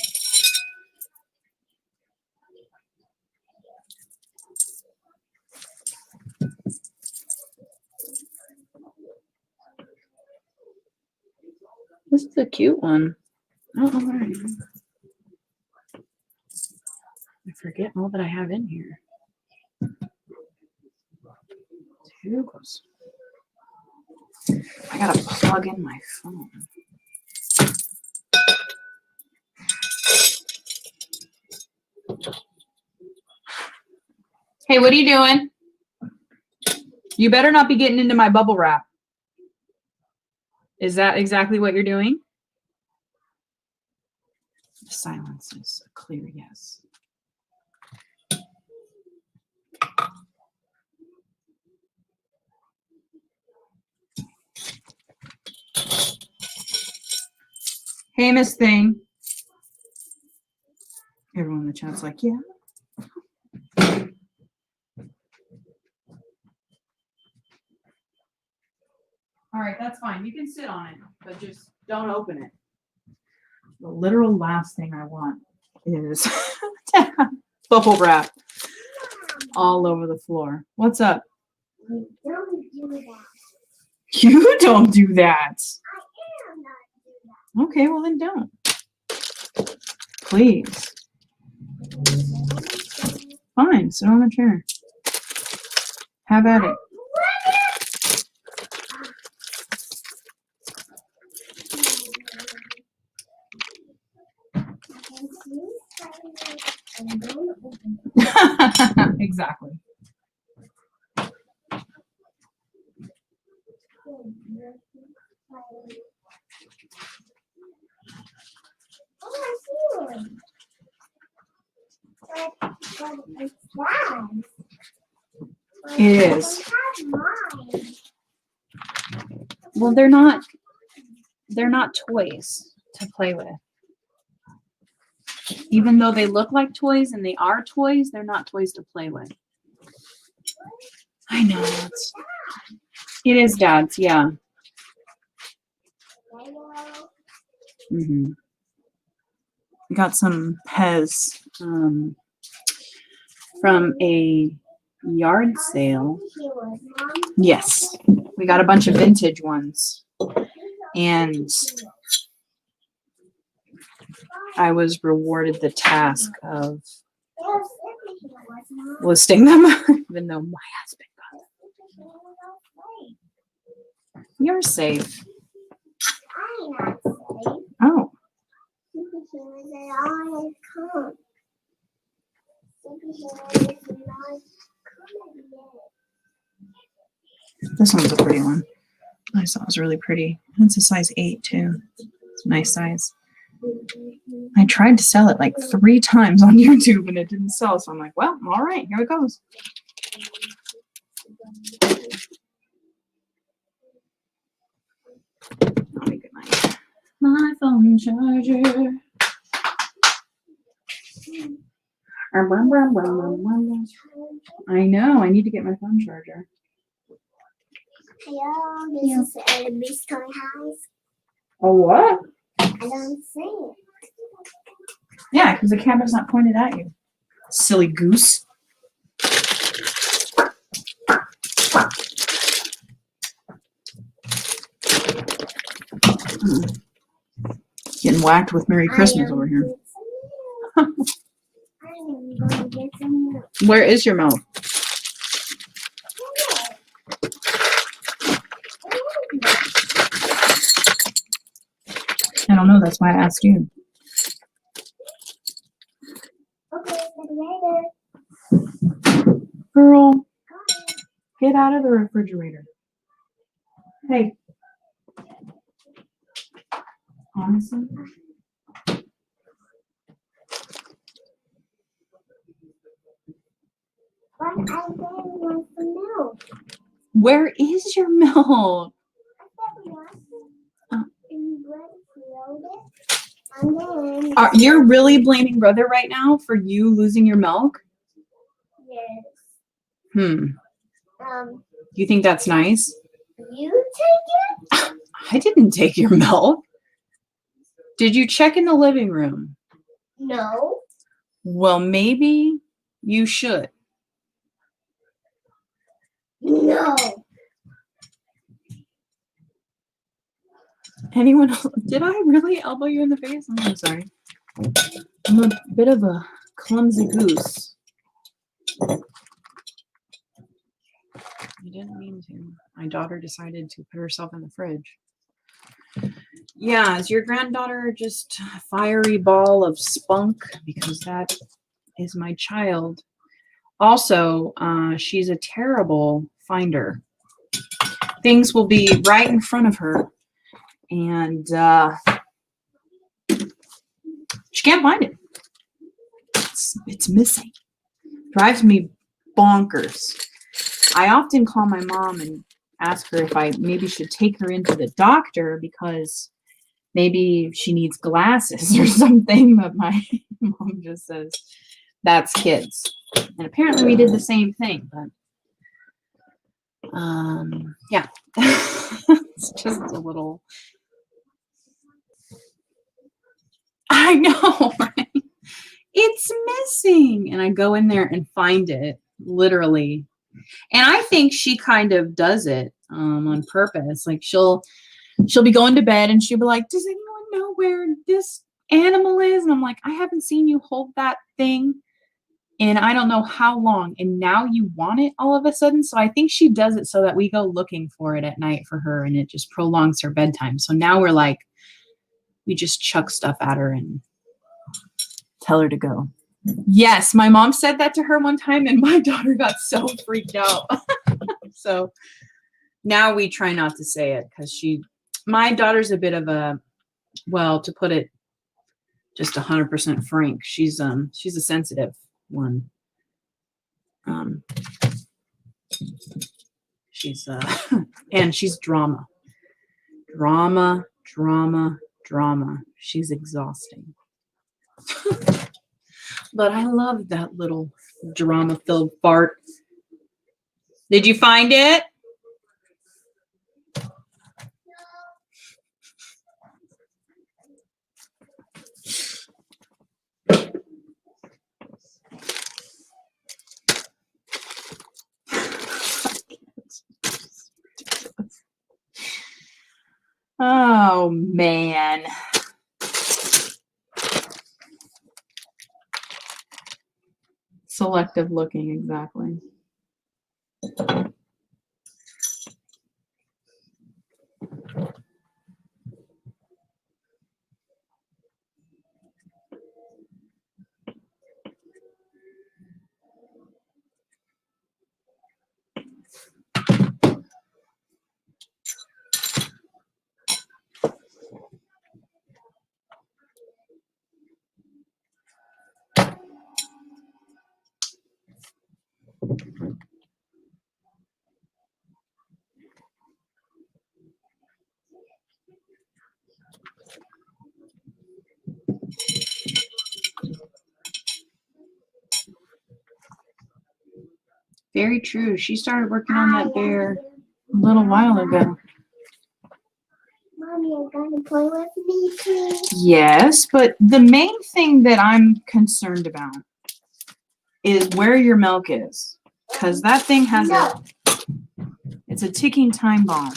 This is a cute one. Oh, all right. I forget all that I have in here. Too close. I gotta plug in my phone. Hey, what are you doing? You better not be getting into my bubble wrap. Is that exactly what you're doing? Silence is a clear yes. Hey, Miss Thing. Everyone in the chat's like, yeah. All right, that's fine. You can sit on it, but just don't open it. The literal last thing I want is bubble wrap all over the floor. What's up? You don't do that. You don't do that. I am not doing that. Okay, well then don't. Please. Fine, sit on the chair. Have at it. Exactly. Oh, I see one. But it's bad. It is. I have mine. Well, they're not toys to play with. Even though they look like toys and they are toys, they're not toys to play with. I know. It is Dad's, yeah. yellow. Mm-hmm. Got some Pez from a yard sale. He was, Mom. Yes, we got a bunch of vintage ones, and I was rewarded the task of listing them, even though my husband got them. You're safe. I'm not safe. Oh, Superheroes are always come. Superheroes are not coming yet. this one's a pretty one. I thought it was really pretty. It's a size 8 too. It's a nice size. I tried to sell it like 3 times on YouTube and it didn't sell. So I'm like, well, all right, here it goes. I'll make it my phone charger. I know. I need to get my phone charger. Hello, this is a Moonstone house. Oh, what? I don't see it. Yeah, because the camera's not pointed at you. Silly goose. Getting whacked with Merry Christmas over here. I'm going to get some milk. Where is your milk? I don't know. That's why I asked you. Okay, see you later. Girl, get out of the refrigerator. Hey. Honestly. But I didn't want some milk. Where is your milk? I said we want Oh. some. And you want to load it. And then. You're really blaming brother right now for you losing your milk? Yes. Do you think that's nice? You take it? I didn't take your milk. Did you check in the living room? No. Well, maybe you should. No. Anyone else? Did I really elbow you in the face? I'm sorry. I'm a bit of a clumsy goose. I didn't mean to. My daughter decided to put herself in the fridge. Yeah, is your granddaughter just a fiery ball of spunk? Because that is my child. Also, she's a terrible finder. Things will be right in front of her, and she can't find it. It's missing. Drives me bonkers. I often call my mom and ask her if I maybe should take her into the doctor because maybe she needs glasses or something, but my mom just says, that's kids. And apparently we did the same thing, but yeah. It's just a little, I know, right? It's missing. And I go in there and find it, literally. And I think she kind of does it on purpose. Like she'll be going to bed and she'll be like, does anyone know where this animal is? And I'm like, I haven't seen you hold that thing in I don't know how long. And now you want it all of a sudden. So I think she does it so that we go looking for it at night for her and it just prolongs her bedtime. So now we're like, we just chuck stuff at her and tell her to go. Yes, my mom said that to her one time and my daughter got so freaked out. So now we try not to say it because my daughter's a bit of a, well, to put it just 100% frank, she's a sensitive one. She's and she's drama. She's exhausting. But I love that little drama-filled fart. Did you find it? Oh, man. Selective looking, exactly. Very true. She started working on that bear a little while ago. Mommy, you're gonna play with me, please? Yes, but the main thing that I'm concerned about is where your milk is. Because that thing has it's a ticking time bomb.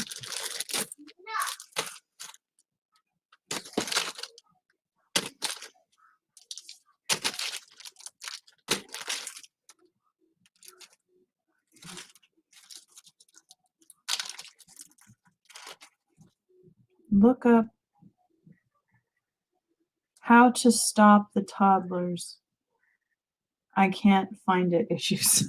Look up how to stop the toddlers. I can't find it issues.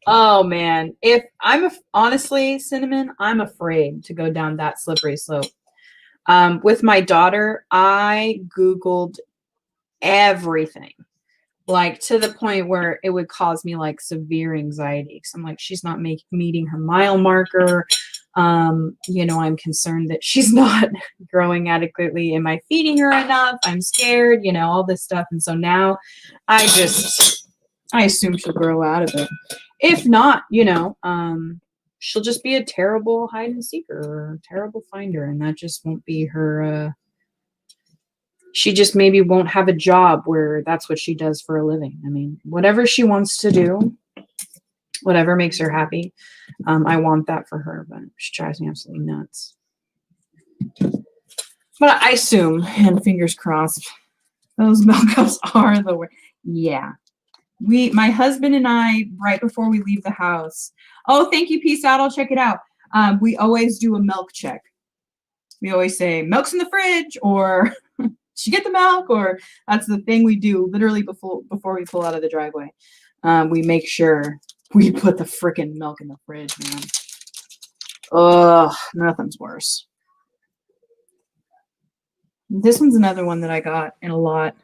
Oh man, if I'm honestly, Cinnamon, I'm afraid to go down that slippery slope. With my daughter, I Googled everything, like to the point where it would cause me like severe anxiety. Cause I'm like, she's not meeting her mile marker. You know, I'm concerned that she's not growing adequately. Am I feeding her enough? I'm scared, you know, all this stuff. And so now I assume she'll grow out of it. If not, you know, she'll just be a terrible hide and seeker or a terrible finder. And that just won't be her, she just maybe won't have a job where that's what she does for a living. I mean, whatever she wants to do, whatever makes her happy. I want that for her, but she drives me absolutely nuts. But I assume, and fingers crossed, those milk cups are the way. Yeah. My husband and I, right before we leave the house. Oh, thank you. Peace out. I'll check it out. We always do a milk check. We always say, milk's in the fridge, or did you get the milk? Or that's the thing we do literally before we pull out of the driveway. We make sure we put the freaking milk in the fridge, man. Ugh, nothing's worse. This one's another one that I got in a lot.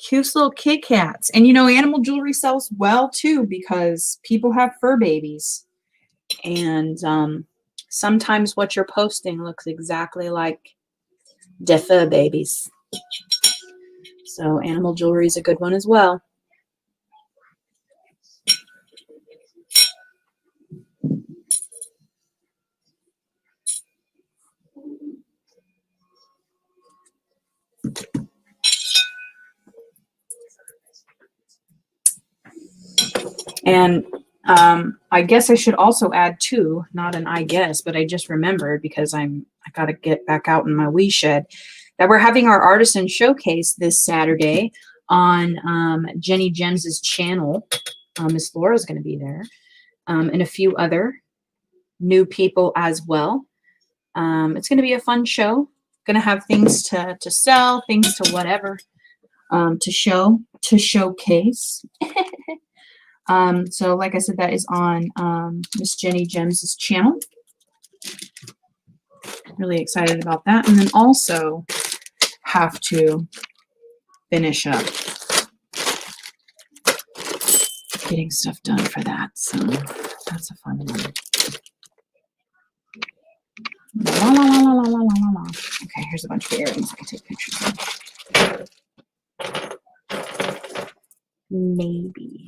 Cute little Kit Kats. And you know, animal jewelry sells well too because people have fur babies. And sometimes what you're posting looks exactly like the fur babies. So animal jewelry is a good one as well. And I guess I should also add too, not an I guess, but I just remembered because I got to get back out in my wee shed, that we're having our artisan showcase this Saturday on Jenny Gems's channel. Miss Laura's going to be there, and a few other new people as well. It's going to be a fun show. Going to have things to sell, things to whatever, to showcase. So like I said, that is on Miss Jenny Gems's channel. Really excited about that. And then also have to finish up getting stuff done for that. So that's a fun one. La, la, la, la, la, la, la, la. Okay, here's a bunch of earrings I can take pictures of. Maybe.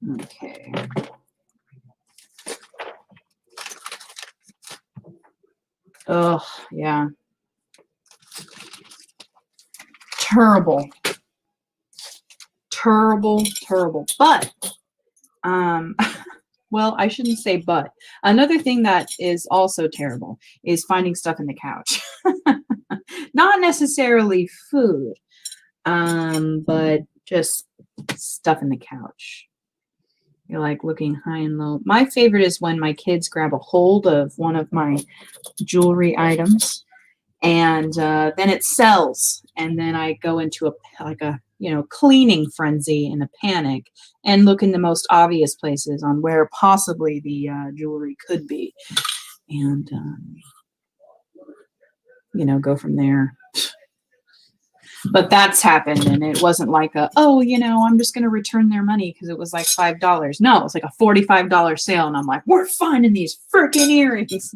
Okay. Oh, yeah. Terrible. Terrible, terrible. But, well, I shouldn't say but. Another thing that is also terrible is finding stuff in the couch. Not necessarily food, but just stuff in the couch. You're like looking high and low. My favorite is when my kids grab a hold of one of my jewelry items, and then it sells, and then I go into a cleaning frenzy and a panic, and look in the most obvious places on where possibly the jewelry could be, and go from there. But that's happened, and it wasn't like I'm just going to return their money because it was like $5. No, it was like a $45 sale, and I'm like, we're finding these freaking earrings,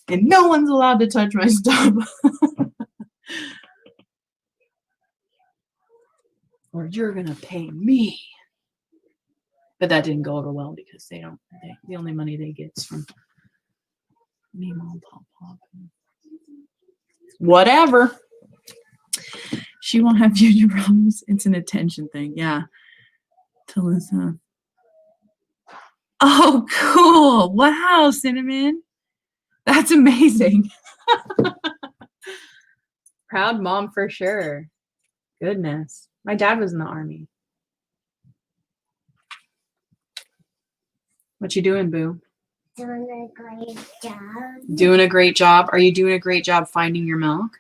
and no one's allowed to touch my stuff. Or you're going to pay me. But that didn't go over well because the only money they get is from me, mom, pop. Whatever. She won't have future problems. It's an attention thing. Yeah. Talisa. Oh, cool. Wow, Cinnamon. That's amazing. Proud mom for sure. Goodness. My dad was in the Army. What you doing, boo? Doing a great job. Doing a great job. Are you doing a great job finding your milk?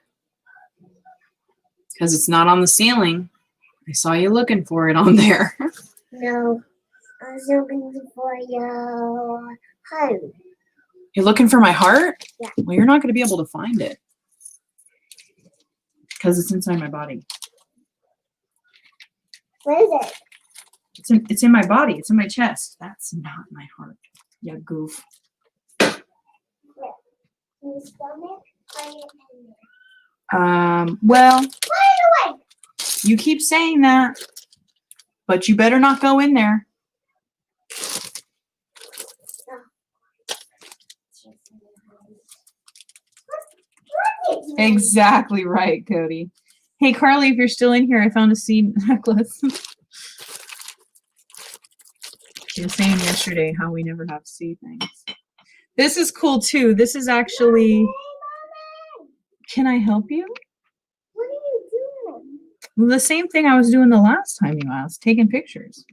Because it's not on the ceiling. I saw you looking for it on there. No, I was looking for your heart. You're looking for my heart? Yeah. Well, you're not going to be able to find it. Because it's inside my body. Where is it? It's in my body. It's in my chest. That's not my heart. Yeah, goof. Can you spell it? Well, Put it away. you keep saying that, but you better not go in there. Exactly right, Cody. Hey, Carly, if you're still in here, I found a seed necklace. She was saying yesterday how we never have seed things. This is cool too. This is actually. Can I help you? What are you doing? The same thing I was doing the last time you asked, taking pictures.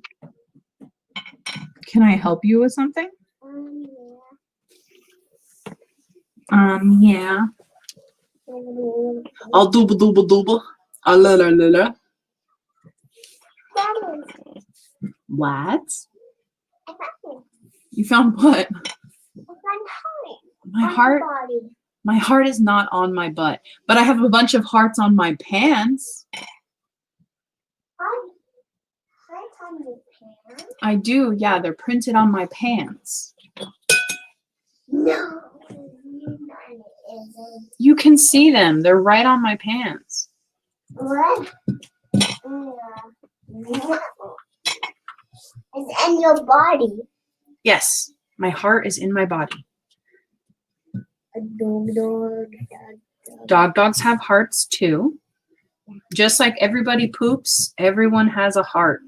Can I help you with something? Yeah. I'll dooba dooba dooba. La la la la. What? I found it. You found what? I found heart. My On heart. your body. My heart is not on my butt, but I have a bunch of hearts on my pants. Hearts on your pants? I do, yeah, they're printed on my pants. No, it isn't. You can see them. They're right on my pants. What? No. It's in your body. Yes, my heart is in my body. A dog. Dogs have hearts too. Just like everybody poops, everyone has a heart.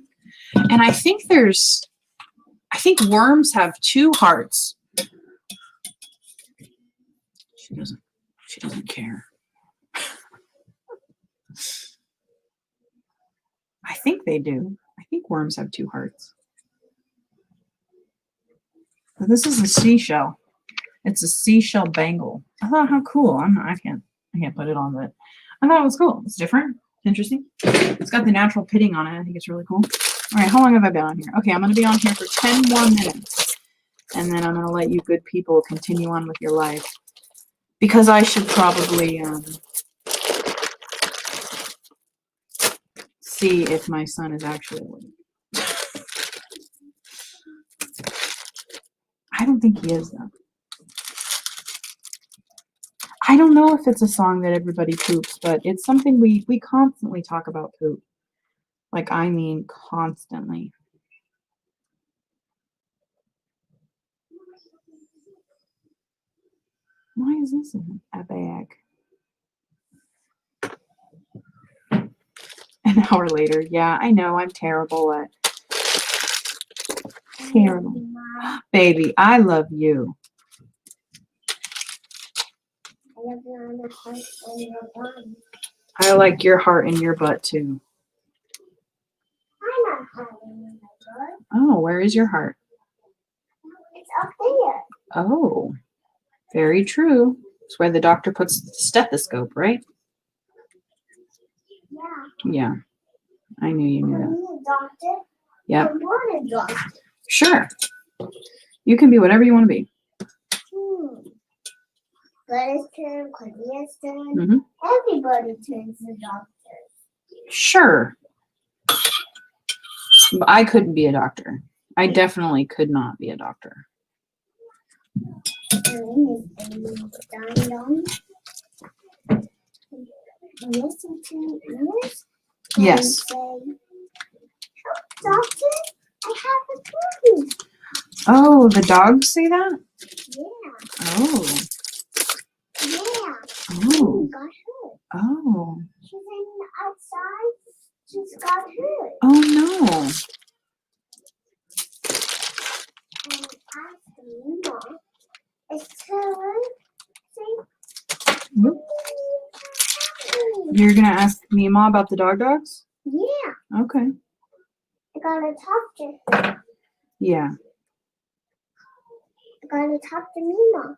And I think worms have 2 hearts. She doesn't care. I think they do. I think worms have 2 hearts. But this is a seashell. It's a seashell bangle. I thought, how cool. I can't put it on, but I thought it was cool. It's different. It's interesting. It's got the natural pitting on it. I think it's really cool. All right, how long have I been on here? Okay, I'm going to be on here for 10 more minutes. And then I'm going to let you good people continue on with your life. Because I should probably see if my son is actually awake. I don't think he is, though. I don't know if it's a song that everybody poops, but it's something we constantly talk about poop. Like, I mean, constantly. Why is this in a bag? An hour later. Yeah, I know. I'm terrible at terrible. Baby, I love you. I love you on the heart and your bum. I like your heart in your butt too. I'm not having my butt. Oh, where is your heart? It's up there. Oh, very true. It's where the doctor puts the stethoscope, right? Yeah. Yeah, I knew you knew I'm that. a doctor. Yeah, I want a doctor. sure. You can be whatever you want to be. Gladys turn, Cornelia's turn. Hmm. Everybody turns the doctor. Sure. But I couldn't be a doctor. I definitely could not be a doctor. Listen to ears. Yes. And say, doctor, I have a baby. Oh, the dogs say that? Yeah, Oh. yeah. Oh. Got hurt. Oh. She's in outside. She's got hurt. Oh no. And asked me, Mom, is her Whoop. You're gonna ask Mima about the dogs? Yeah, Okay. I gotta talk to. Yeah, I gotta talk to Mima.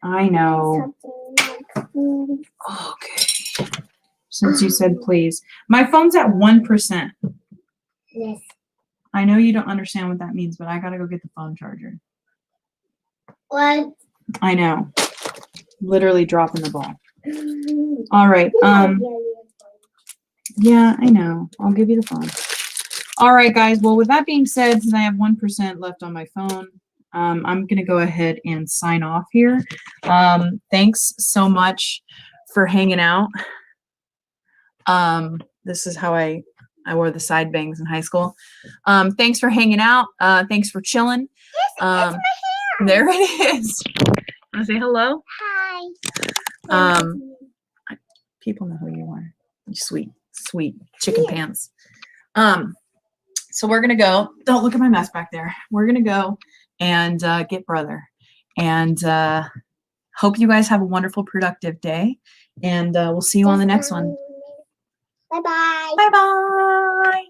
I know. Talk to Mima. Okay. Since you said please. My phone's at 1%. Yes. I know you don't understand what that means, but I gotta go get the phone charger. What? I know. Literally dropping the ball. All right. Yeah, I know. I'll give you the phone. All right, guys. Well, with that being said, since I have 1% left on my phone, I'm going to go ahead and sign off here. Thanks so much for hanging out. This is how I wore the side bangs in high school. Thanks for hanging out. Thanks for chilling. It's my hair. There it is. Want to say hello? Hi. People know who you are. You sweet chicken pants. So we're gonna go. Don't look at my mess back there. We're gonna go and get brother. And hope you guys have a wonderful, productive day. And we'll see you on the next one. Bye-bye. Bye bye.